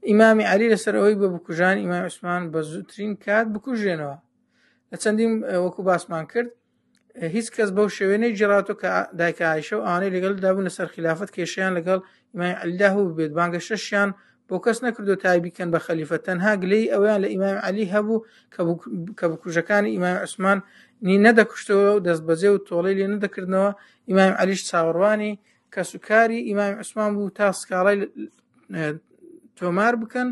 ئیمامی عەلی لەسەر ئەوەی بە بکوژان ئیمامی عوسمان بە زووترین کات بکوژێنەوە. لە چەندین وەکو باسمان کرد هیچ کەس بەو شێوێنەی جێڕاتۆ کە دایکە عایشە و ئەوانەی لەگەڵدا بوون لەسەر خلافەت کێشەیان لەگەڵ ئیمامی عەلیدا هەبوو بێت، بانگە شەشیان بۆ کەس نەکردو تایبیکەن بە خەلیفە، تەنها گلەی ئەویان لە ئیمامی عەلی هەبوو کە بکوژەکانی ئیمامی عوسمان نەدەکوشتەوە و دەست بەجێ و تۆڵەی لێ نەدەکردنەوە. ئیمامی عەلیش چاوەڕوانی کەسوکاری ئیمامی عوسمان بوو تا سکاڵای تۆمار بکەن،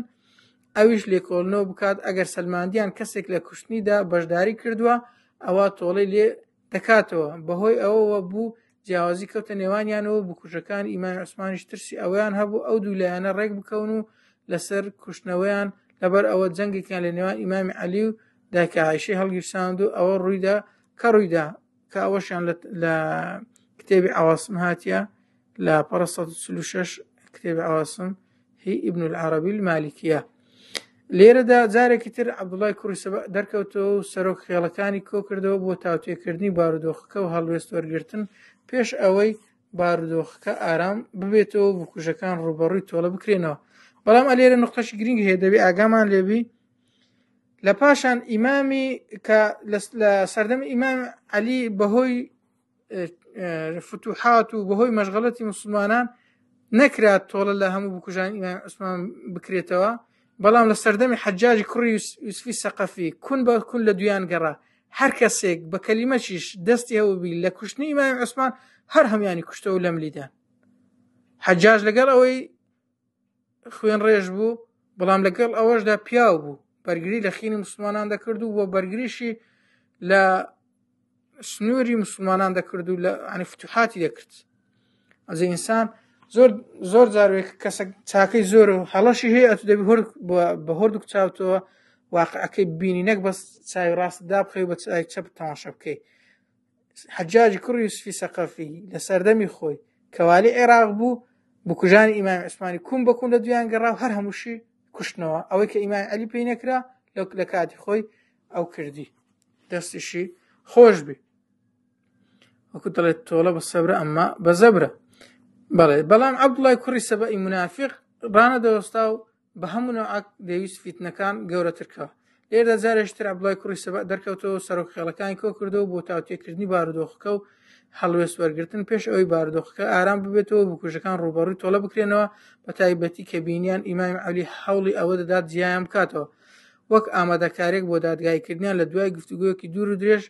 ئەویش لێکۆڵنەوە بکات ئەگەر سەلماندیان کەسێک لە کوشتنیدا بەشداری کردووە ئەوە تۆڵەی لێ دەکاتەوە. بەهۆی ئەوەوە بوو جیاوازی کەوتە نێوانیانەوە بکوژەکان ئیمامی عوسمانیش ترسی ئەویان هەبوو ئەو دوو لایەنە ڕێک بکەون و لەسەر کوشتنەوەیان، لەبەر ئەوە جەنگێکیان لە نێوان ئیمامی عەلی و دایکە عایشەی هەڵگیرساند و ئەوە ڕوویدا کە ئەوەشیان لە کتێبی عواسم هاتیە لە 436 کتێبی عواسم هی ئیبن العربی المالکیە. لێرەدا جارێکی تر عەبدوڵای کوڕی سەبە دەرکەوتەوە و سەرۆک خێڵەکانی کۆ کردەوە بۆ تاوتێکردنی بارودۆخەکە و هەڵوێست وەرگرتن پێش ئەوەی بارودۆخەکە ئارام ببێتەوە و بکوژەکان ڕوبەڕووی تۆڵە بکرێنەوە. بەڵام ئەلێرە نقطەشی گرنگ هەیە دەبێ ئاگامان لێبی لە پاشان ئیمامی کە لە سەردەمی ئیمام عەلی بەهۆی فتوحات و بەهۆی مەشغەڵەتی مسلمانان نەکرات تۆڵە لە هەموو بکوژانی ئیمام عوسمان بکرێتەوە، بەڵام لە سەردەمی حەجاجی کوڕی یوسفی سەقەفی کون بە کون لە دویان گەڕا، هەر کەسێک بە کەلیمەشیش دەستی هەوبی لە کوشتنی ئیمام عوسمان هەر هەمویانی کوشتەوە لە ملیدان. حەجاج لەگەڵ ئەوەی خوێن ڕێژ بوو، بەڵام لەگەڵ ئەوەشدا پیاو بوو، بەرگری لە خینی مسلمانان دەکرد و بۆ بەرگریشی لە سنووری مسلمانان دەکرد و لە عنی فتوحاتی دەکرد. ئەزە ئینسان زۆر جارێک کەسە چاکەی زۆر و هەڵەشی هەیە ئەتو دەبی بە هۆردوو چاوتەوە واقعەکەی بینی، نەک بەس چاوی ڕاست دابخەی بە چای چەپ تەماشا بکەی. حەجاجی کوڕی یوسفی سەقەفی لە سەردەمی خۆی کەوالی عێراق بوو، بکوژانی ئیمام عوسمانی کون بە کون لە دویان گەڕا و هەر هەمووشی کوشتنەوە، ئەوەی کە ئیمام عەلی پێی نەکرا لە کاتی خۆی ئەو کردی، دەستیشی خۆش بی. وەکو دەڵێت تۆڵە بە سەبرە ئەمما بە زەبرە. بەڵێ بەڵام عەبدوڵای کوڕی سەبەئی منافق ڕانەدەوەستا و بە هەموو نەوعەک دەویست فیتنەکان گەورەترکەوە. لێرەدا جارێکتر عەبدوڵای کوڕی سەبە دەرکەوتەوە سەرۆک خێڵەکانی کۆ کردەوە بۆ تاوتێکردنی بارودۆخەکە و هەڵوێست وەرگرتن پێش ئەوەی بارودۆخەکە ئارام ببێتەوە، بکوژەکان ڕوبەڕووی تۆڵە بکرێنەوە، بە تایبەتی کە بینیان ئیمام عەلی هەوڵی ئەوە دەدات جیایان بکاتەوە وەک ئامادەکارێک بۆ دادگایکردنیان. لە دوای گفتوگویەکی دوور و درێژ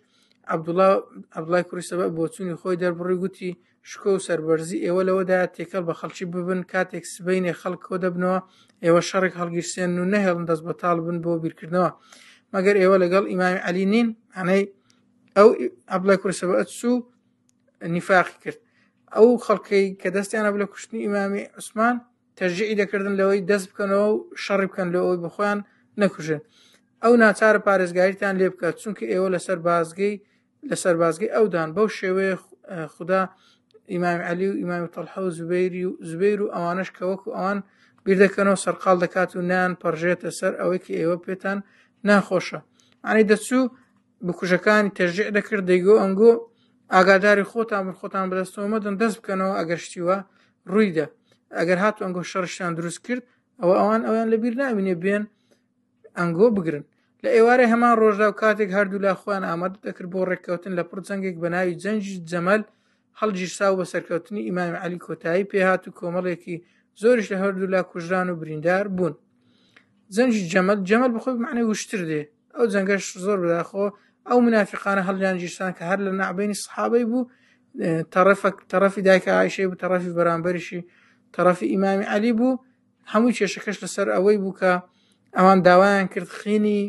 عەبدوڵای کوڕی سەبە بۆ چوونی خۆی دەربڕی گوتی شکۆ و سەربەرزی ئێوە لەوەدایە تێکەڵ بە خەڵکی ببن، کاتێک سبەینێ خەڵک کۆ دەبنەوە ئێوە شەڕێک هەڵگیرسێن و نەهێڵن دەست بەتاڵ بن بۆ بیرکردنەوە، مەگەر ئێوە لەگەڵ ئیمام عەلی نین. هەنەی ئەو عەبدوڵای کوڕی سەبە ئەچوو نیفاقی کرد. ئەو خەڵکەی کە دەستیانە لە کوشتنی ئیمامی عوسمان تەرجیعی دەکردن لەوەی دەست بکەنەوە و شەڕی بکەن لەوەی بخۆیان نەکوژن. ئەو ناچارە پارێزگاریتان لێ بکات، چونکە ئێوە لەسەر بازگەی ئەودان. بەو شێوەیە خوددا ئیمام عەلی و ئیمامی تەڵحە و زوبەیر و ئەوانش کە وەکو ئەوان بیردەکەنەوە سەرقاڵ دەکات و نان پەڕژێتە سەر ئەوەی کە ئێوە پێتان ناخۆشە. ئەنی دەچوو بکوژەکانی تەرجیع دەکرد، دەیگۆ ئەنگۆ ئاگاداری خۆتان بەدەستەوە مەدەن، دەست بکەنەوە ئەگەر شتیوە ڕوویدا، ئەگەر هاتو ئەنگۆ شەڕشتان دروست کرد ئەوان لەبیر نامینێ بێن ئەنگۆ بگرن. لە ئێوارەی هەمان ڕۆژدا و کاتێک هەردوو لا خۆیان ئامادە دەکرد بۆ ڕێککەوتن لە پڕ جەنگێک بە ناوی جەنگی جەمەل هەڵگیرسا و بە سەرکەوتنی ئیمام عەلی کۆتایی پێهات و کۆمەڵێکی زۆریش لە هەردوو لا کوژران و بریندار بوون. جەنگی جەمەل بخۆی بمعنەی وشتر دێ، ئەو جەنگەش زۆر بەداخۆ ئەو منافقانە هەڵیان گیرسان کە هەر لە نەعبەینی سەحابەی بوو، تەرەفی دایکە عایشەی بوو، تەرەفی بەرامبەریشی تەرەفی ئیمامی عەلی بوو. هەمووی کێشەکەش لەسەر ئەوەی بوو کە ئەوان داوایان کرد خینی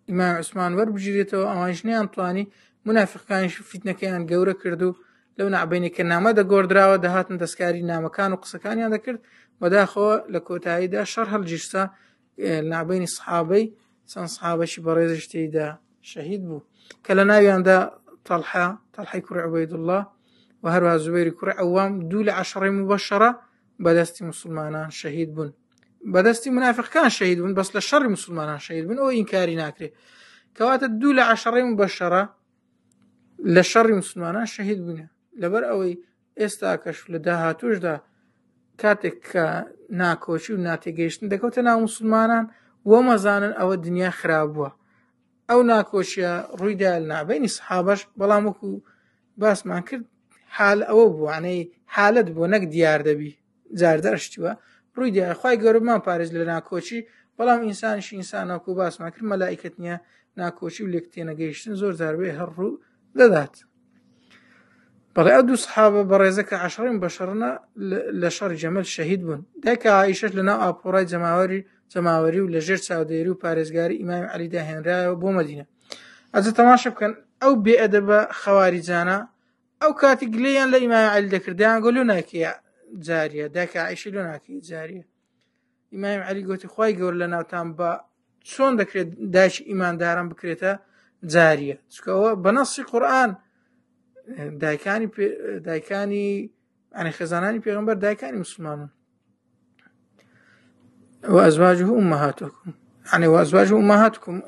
ئیمام عوسمان وەربگیرێتەوە، ئەوانش نەیانتوانی، منافقەکانیش فیتنەکەیان گەورە کرد و لەو نەعبەینی کە نامە دەگۆڕدراوە دەهاتن دەستکاری نامەکان و قسەکانیان دەکرد، بەداخەوە لە کۆتاییدا شەڕ هەڵگیرسا نەعبەینی سەحابەی، چەند سەحابەشی بەڕێزش تێیدا شەهید بوو کە لە ناویاندا تەڵحەی کوڕی عوبەیدوڵڵاه و هەروەها زوبەیری کوڕی عەوام دوو لە عەشەڕەی مبەشەرە بەدەستی مسلمانان شەهید بوون. بەدەستی منافقەکان شەهید بوون، بەس لە شەڕی مسلمانان شەهید بوون، ئەوە ئینکاری ناکرێت. کەواتە دوو لە عەشەڕەی مبەشەرە لە شەڕی مسلمانان شەهید بوون. لەبەر ئەوەی ئێستا کەش لە داهاتوشدا کاتێک کە ناکۆچی و ناتێگەیشتن دەکەوتە ناو مسلمانان وەمەزانن ئەوە دنیا خراپ بووە. ئەو ناکۆچیە ڕوویدا لە نابینی سەحابەش، بەڵام وەکو باسمان کرد حال ئەوە بوو، عنەی حالت بۆ نەک دیار دەبی جاردەشتیوە ڕووی دیار. خوای گەورەمان پارێز لە ناکۆچی، بەڵام ئینسانیش ئینسانەکو باسمان کرد مەلائیکەت نییە ناکۆچی و لێک تێنەگەیشتن زۆر جاربێ هەر ڕوو دەدات. بەڵێ ئەو دوو سەحابە بەڕێزە کە عەشەڕەی مبەشەرە لە شەڕی جەمەل شەهید بوون. دایکە عایشەش لە ناو ئاپۆڕای جەماوەری و لە ژێر چاودێری و پارێزگاری ئیمامی عەلیدا هێنرایەوە بۆ مەدینە. ئەجە تەماشا بکەن ئەو بێئەدەبە خەواریجانە ئەو کاتی گلەیان لە ئیمامی عەلی دەکردیان گۆ لۆ ناکەیە جاریە، دایکە عایشە لۆ ناکەی جاریە. ئیمامی عەلی گوتی خوای گەورە لە ناوتان بە چۆن دەکرێت دایکی ئیمانداران بکرێتە جاریە، چونکە ئەوە بە نەسی قورئان دایکانی عنی خێزانانی پێغەمبەر دایکانی مسلمانن. وأزواجه أمهاتكم يعني وأزواجه أمهاتكم،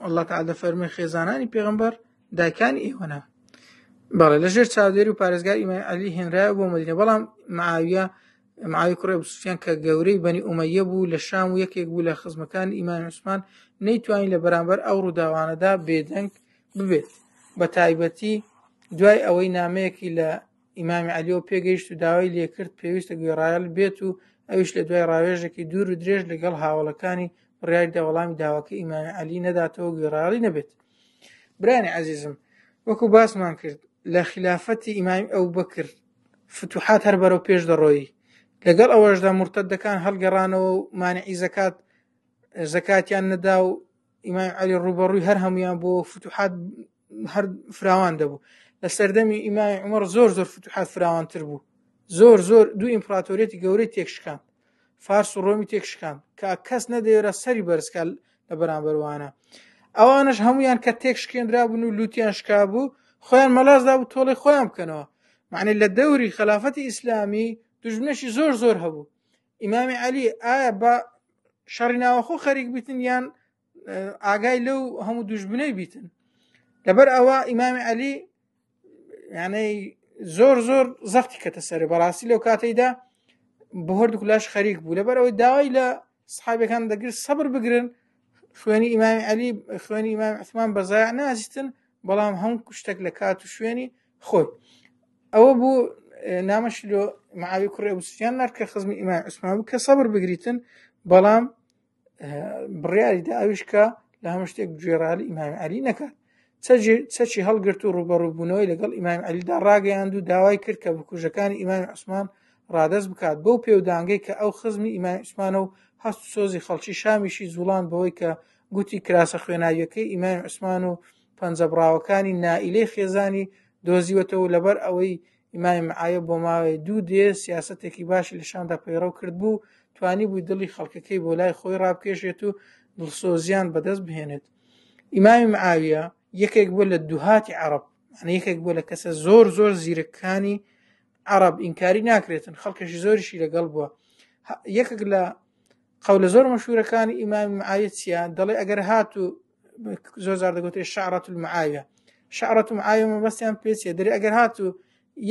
الله تعالى فرمي خێزانانی پێغەمبەر دایکانی ئێوەنە. بەڵێ لە ژێر چاودێری و پارێزگار ئیمامی عەلی هێنرایە بۆ مەدینە. بەڵام معاویە کوڕی ئەبو سوفیان کە گەورەی بەنی ئومەیە بوو لە شام و یەکێک بوو لە خزمەکان ئیمامی عوسمان، نەیتوانی لە بەرامبەر ئەو ڕووداوانەدا بێدەنگ ببێت، بە تایبەتی دوای ئەوەی نامەیەکی لە ئیمامی عەلیەوە پێگەیشت و داوای لێکرد پێویستە گوێڕایەڵ بێت و ئەویش لە دوای ڕاوێژێکی دوور و درێژ لەگەڵ هاوڵەکانی بڕیاردا وەڵامی داواکەی ئیمامی عەلی نەداتەوە گوێڕایەڵی نەبێت. برانی عەزیزم، وەکو باسمان کرد لە خلافەتی ئیمامی ئەبوبەکر فتوحات هەر بەرەو پێش دەڕۆی، لەگەڵ ئەوەشدا مرتەدەکان هەڵگەڕانەوە و مانعی زەکاتیان نەدا و ئیمامی عەلی ڕوبەڕووی هەر هەمویان بۆ فتوحات هەر فراوان دەبوو. لە سەردەمی ئیمامی عومەر زۆر فتوحات فراوانتر بوو، زۆر دوو ئیمپراتۆریەتی گەورەی تێکشکان، فارس و ڕۆمی تێکشکان کە کەس نەدەوێرە سەری بەرزکە لە بەرامبەروانە. ئەوانش هەمویان کە تێکشکێنرا بوون و لوتیان شکا بوو خۆیان مەلازدا بوو تۆڵی خۆیان بکەنەوە. معنی لە دەوری خلافەتی ئیسلامی دوژمنێکی زۆر هەبوو. ئیمامی عەلی ئایا بە شەڕی ناوەخۆ خەریک بیتن یان ئاگای لەو هەموو دوژمنەی بیتن؟ لەبەر ئەوە ئیمامی عەلی یانەی زۆر زەختی کەتە سەر بەڕاستی لەو کاتەیدا بە هەردوو لەش خەریک بوو. لەبەر ئەوەی داوای لە سەحابەکان دەگرت سەبر بگرن، خوێنی ئیمامی عەلی خوێنی ئیمامی عوسمان بەزایع نازیستن، بەڵام هەموو شتێک لە کات و شوێنی خۆی. ئەوە بوو نامەشی لۆ معاویە کوڕی ئەبوو سوفیان نارد کە خزمی ئیمامی عوسمان بوو کە سەبر بگریتن، بەڵام بڕیاریدا ئەویش کە لە هەموو شتێک گوێڕایەڵی ئیمامی عەلی نەکات. چەچی هەڵگرت و ڕوبەڕووبوونەوەی لەگەڵ ئیمامی عەلیدا ڕاگەیاند و داوای کرد کە بکوژەکانی ئیمامی عوسمان ڕادەست بکات بەو پێودانگەی کە ئەو خزمی ئیمامی عوسمانە و هەست و سۆزی خەڵکی شامیشی زوڵان بەوەی کە گوتی کراسە خوێناویەکەی ئیمامی عوسمان و پەنجەبراوەکانی نائیلەی خێزانی دۆزیوەتەوە. لەبەر ئەوەی ئیمامی معاویە بۆ ماوەی 2 دێ سیاسەتێکی باشی لە شامدا پەیڕەو کرد بوو، توانی بووی دڵی خەڵکەکەی بۆ لای خۆی ڕابکێشێت و دڵسۆزیان بەدەست بهێنێت. ئیمامی معاویە یەکێک بووە لە دووهاتی عەرەب، یەکێک بووە لە کەسە زۆر زیرەکانی عەرەب، ئینکاری ناکرێتن، خەڵکەشی زۆریشی لەگەڵ بووە. یەکێک لە قەولە زۆر مەشهورەکانی ئیمامی معاویە چییە؟ دەڵێ ئەگەر هاتوو زۆر جار دەگوتێ شەعرەت المعاویە، شەعرەت المعاویە مەبەستیان پێچیە، دەرێ ئەگەر هاتوو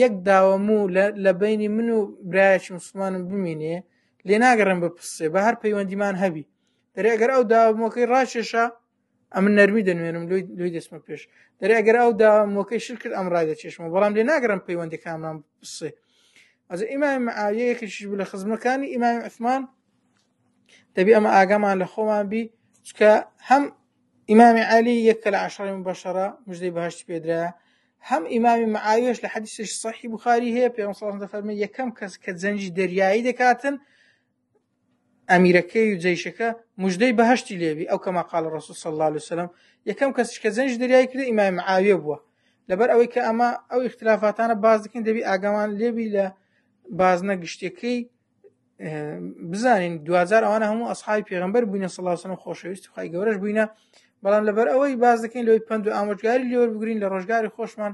یەک داوەموو لە بینی من و برایەکی مسلمانم بمینێ لێ ناگەڕم بە پسێ بە هەر پەیوەندیمان هەبی، دەرێ ئەگەر ئەو داوەمەکەی ڕاکێشە ئەمن نەرمی دەنوێنم لۆی دەستمە پێش، دەرێ ئەگەر ئەو داوەمەکەی شر کرد ئەم ڕای دەچێشمەوە، بەڵام لێ ناگەڕم پەیوەندیەکانمان بپسێ. ئەز ئیمامی معاویە یەکێکیش بوو لە خزمەکانی ئیمامی عوسمان. دەبی ئەمە ئاگامان لە خۆمان بی، چکە هەم ئیمامی عەلی یەکە لە عەشەڕەی مبەشەرە مژدەی بەهەشتی پێدرایە، هەم ئیمامی معاویەش لە حەدیثێکی صەحیحی بوخاری هەیە پێغەمبەر صلی الله عەلەیهی و سەلەم دەفەرمێ یەکەم کەس کە جەنگی دەریایی دەکاتن ئەمیرەکەی و جەیشەکە مژدەی بەهەشتی لێبی، ئەو کەما قال الرەسوول صلی الله عەلەیهی و سەلەم. یەکەم کەسیش کە جەنگی دەریایی کرد ئیمامی معاویە بووە. لەبەر ئەوەی کە ئەمە ئەو اختلافاتانە باز دەکەین دەبی ئاگامان لێبی لە بازنە گشتەکەی بزانین دوجار ئەوانە هەموو ئەسحابی پێغەمبەر بووینە صلی الله عەلەیهی و سەلەم، خۆشەویستی خوای گەورەش بووینە، بەڵام لەبەر ئەوەی باز دەکەین لەوەی پند و ئامۆژگاری لێوە بگرین لە ڕۆژگاری خۆشمان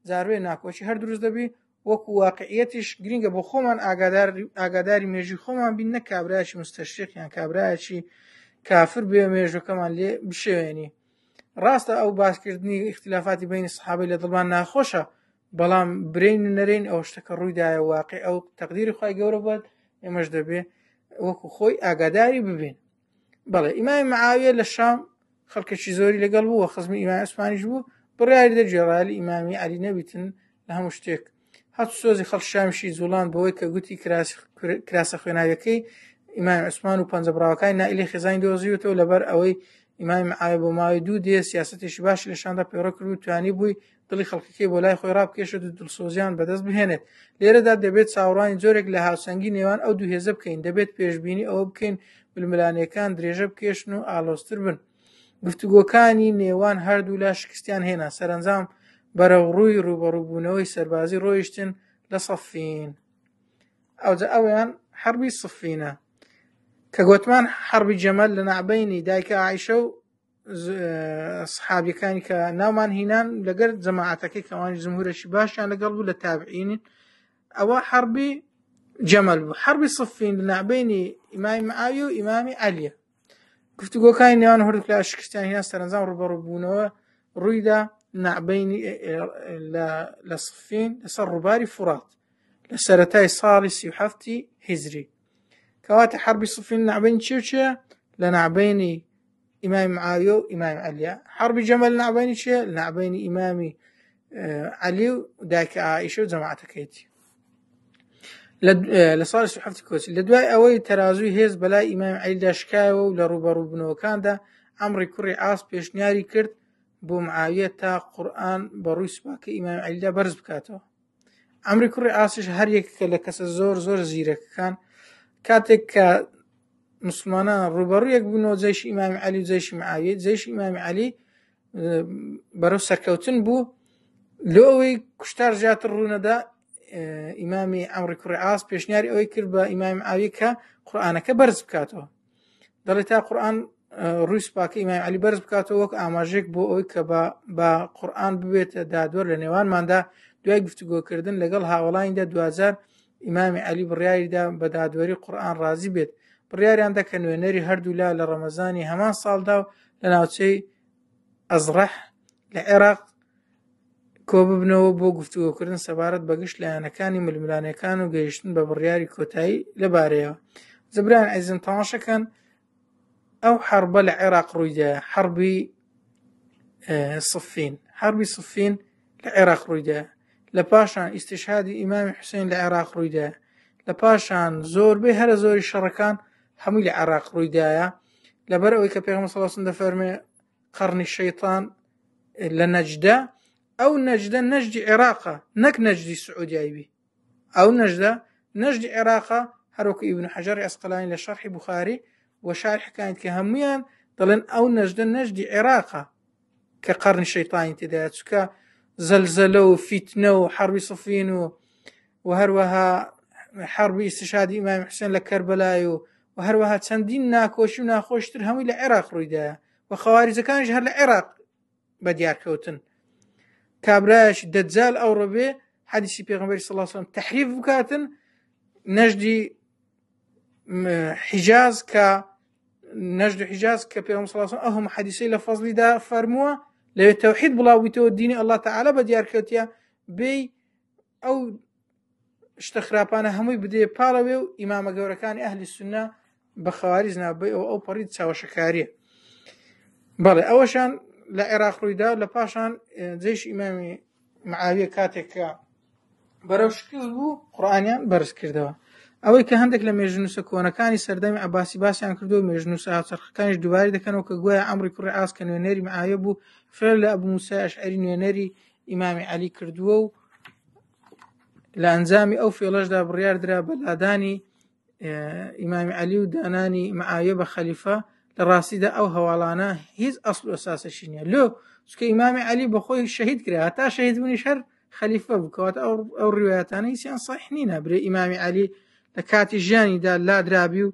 جاروێ ناکۆچی هەر دروست دەبی، وەکو واقعیەتیش گرینگە بۆ خۆمان ئاگاداری مێژوی خۆمان بین، نە کابرایەکی مستەشریق یان کابرایەکی کافر بێ مێژوەکەمان لێ بشێوێنی. ڕاستە ئەو باسکردنی اختلافاتی بینی سەحابەی لە دڵمان ناخۆشە، بەڵام برین و نەرین ئەو شتەکە ڕوویدایە واقع ئەو تەقدیری خوای گەورە بووە، ئێمەش دەبێ وەکو خۆی ئاگاداری ببین. بەڵێ ئیمامی معاویە لە شام خەڵکێکی زۆری لەگەڵ بوو، خزمی ئیمامی عوسمانیش بوو، بڕیاری دە گوێڕایەڵی ئیمامی عەلی نەبیتن لە هەموو شتێک. هەست و سۆزی خەڵکی شامیشی زوڵان بەوەی کە گوتی کراسە خوێناویەکەی ئیمامی عوسمان و پەنجەبراوەکانی نائیلەی خێزانی دۆزیوەتەوە. لەبەر ئەوەی ئیمامی معاویە بۆ ماوەی 2 دێ سیاسەتێکی باشی لە شامدا پەیڕەو کرد و توانی بووی دڵی خەڵکەکەی بۆ لای خۆی ڕابکێشێت و دڵسۆزیان بەدەست بهێنێت. لێرەدا دەبێت چاوەڕوانی جۆرێک لە هاوسەنگی نێوان ئەو دوو هێزە بکەین، دەبێت پێشبینی ئەوە بکەین ململانیەکان درێژە بکێشن و ئالۆزتر بن. گفتوگۆکانی نێوان هەردوو لا شکستیان هێنا، سەرنجام بەرەو ڕووی ڕوبەڕووبوونەوەی سەربازی ڕۆیشتن لە سەفین. ئەوجا ئەویان حەربی سەفینە کە گوتمان حەربی جەمەل لە ناوبەینی دایکە عایشە و سەحابیەکانی کە ناومان هینان لەگەر جەماعەتەکەی کەوانی جمهورێکی باشیان لەگەڵ بوو لە تابعین، ئەوە حەربی جەمەل بوو. حەربی سەفین لە ناوبەینی ئیمامی معاویە و ئیمامی عەلیە. گفتوگۆکانی نێوان هەردوو لا شکستیان هێنا، سەرنجام ڕوبەڕووبوونەوە ڕوویدا ناوبەینی لە سەفین لەسەر ڕووباری فورات لە سەرەتای ساڵی 37 هیجری. کەواتە حەربی سەفین ناوبەینی چێ و چێە؟ لە ناوبەینی ئیمامی معاویە و ئیمامی عەلیە. حەربی جەمەل ناوبەینی چێە؟ لە ناوبەینی ئیمامی علی و دایکە عائیشە و جەماعەتەکەیەتی لە ساڵی سوحەفتی کۆچی لە دوای ئەوەی تەرازووی هێز بەلای ئیمام عەلیدا شکایەوە و لە ڕوبەڕوو بنەوەکاندا ئەمری کوڕی عاس پێشنیاری کرد بۆ معاویە تا قورئان بە ڕووی سوپاکەی ئیمام عەلیدا بەرز بکاتەوە. ئەمری کوڕی عاسیش هەر یەکێکە لە کەسە زۆر زیرەکەکان کاتێک کە مسلمانان ڕوبەڕوویەک بوونەوە جەیشی ئیمامی عەلی و جەیشی معاویە، جەیشی ئیمامی عەلی بەرەو سەرکەوتن بوو لە ئەوەی کوشتار زیاتر ڕوونەدا. ئیمامی ئەمری کوڕی عاس پێشنیاری ئەوەی کرد بە ئیمامی معاویە کە قورئانەکە بەرز بکاتەوە، دەڵێت تا قورئان ڕووی سوپاکەی ئیمامی عەلی بەرز بکاتەوە وەک ئاماژەیەک بۆ ئەوەی کە بە قورئان ببێتە دادوەر لە نێوانماندا. دوای گفتوگۆکردن لەگەڵ هاوڵانیدا دوجار ئیمامی عەلی بڕیاریدا بە دادوەری قورئان ڕازی بێت. بڕیاریاندا کە نوێنەری هەردوو لا لە ڕەمەزانی هەمان ساڵدا و لە ناوچەی ئەزڕەح لە عێراق کۆ ببنەوە بۆ گفتوگۆکردن سەبارەت بە گشت لایەنەکانی ململانیەکان و گەیشتن بە بڕیاری کۆتایی لەبارەیەوە. جەبران عەزیزم تەماشەکەن ئەو حربە لە عێراق ڕوویدا، حربی سفین لە عێراق ڕوویدا، لە پاشان ئیستیشهادی ئیمامی حوسێن لە عێراق ڕوویدا، لە پاشان زۆربەی هەرە زۆری شەڕەکان هەمووی لە عێراق ڕوویدایە لەبەر ئەوەی کە پێغەمبەر صلی الله علیه و سلم دەفەرمێ قەرنی شەیطان لە نەجدە، ئەو نەجدە نەجدی عێراقە نەک نەجدی سعودیایی بی، ئەو نەجدە نەجدی عێراقە. هەروەکو ئیبن حەجەر ئەسقەلانی لە شەرحی بوخاری و شارحەکان کە هەمویان دەڵێن ئەو نەجدە نەجدی عێراقە کە قەرنی شەیطانی تێدایە، چکە زەلزەلە و فیتنە و حربی سفین و هەروەها حربی ئیستیشهادی ئیمامی حوسێن لە کەربەلای و هەروەها چەندین ناکۆشی و ناخۆشتر هەمووی لە عێراق ڕوویدایە و خەواریجەکانیش هەر لە عێراق بەدیارکەوتن. کابرایەکی دەجال ئەو ڕۆبێ حەدیسی پێغەمبەری صلی الله علیه و سلم تحریف بکاتن نەجدی حیجاز کە پێغەمبەر صلی الله علیه و سلم ئەو هەموو حەدیسەی لە فەزلیدا فەرمووە لەوێ تەوحید بڵاوبیتەوە دینی ئەڵڵا تەعالا بەدیارکەوتیە بێی ئەو شتە خراپانە هەمووی بدێ پاڵەوێ و ئیمامە گەورەکانی ئەهلی سونە بە خەواریج نابێ ئەو پەڕی چاوەشەکاریە. بەڵێ ئەوەشان لە عێراق ڕوویدا. لە پاشان جەیش ئیمامی معاویە کاتێک کە بەرەو شکست بوو قورئانیان بەرز کردەوە. ئەوەی کە هەندێک لە مێژنووسە کۆنەکانی سەردەمی عەباسی باسییان کردو و مێژنووسە هاوچەرخەکانیش دووبارە دەکەنەوە کە گوایە ئەمری کوڕی عاس کە نوێنەری معاویە بوو فێر لە ئەبوو موسای ئەشعەری نوێنەری ئیمامی عەلی کردووە و لە ئەنجامی ئەو فێڵەشدا بڕیاردرا بە لادانی ئیمامی عەلی و دانانی معاویە بە خەلیفە. لە ڕاستیدا ئەو هەواڵانە هیچ ئەسڵ و ئەساسێکی نییە لۆ چکە ئیمامی عەلی بەخۆی شەهید کرا، هەتا شەهید بوونیش هەر خەلیفە بوو، کەواتە ئەو ڕیوایەتانە هیچیان صحیح نینە. برێ ئیمامی عەلی لە کاتی ژیانیدا لادرابی و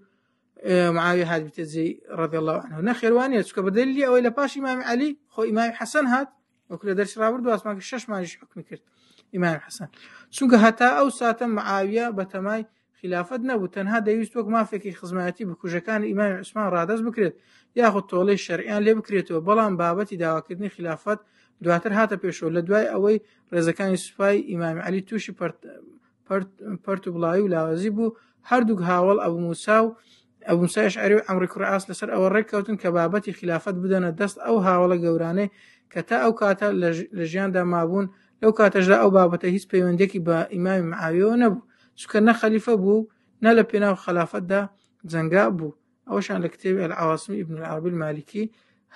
معاویە هات بتە جێی ڕەضی الله عنه نەخێوانیە، چکە بەدەلیلی ئەوەی لە پاش ئیمامی عەلی خۆ ئیمامی حەسەن هات وەکو لە دەرسی ڕابردوو ئاسمان 6 مانگیش حکمی کرد ئیمامی حەسەن، چونکە هەتا ئەو ساتە معاویە بەتەمای خلافەت نەبوو، تەنها دەویست وەک مافێکی خزمەتی بە کوژەکانی ئیمامی عوسمان ڕادەست بکرێت یاخود تۆڵەی شەرعیان لێ بکرێتەوە. بەڵام بابەتی داواکردنی خلافەت دواتر هاتە پێشەوە لە دوای ئەوەی ڕێزەکانی سوپای ئیمامی عەلی تووشی پەرت و بڵاوی و لاوەزی بوو. هەردووک هاوڵ ئەبوو موسای ئەشعەری و ئەمری کوڕی عاس لەسەر ئەوە ڕێککەوتن کە بابەتی خلافەت بدەنە دەست ئەو هاوڵە گەورانەی کە تا ئەو کاتە لە ژیاندا مابوون. لەو کاتەشدا ئەو بابەتە هیچ پەیوەندێکی بە ئیمامی معاویەوە نەبوو، چونکە نە خەلیفە بوو نە لە پێناو خلافەتدا جەنگا بوو. ئەوەشان لە کتێبی العواصم ئیبن العربی المالکی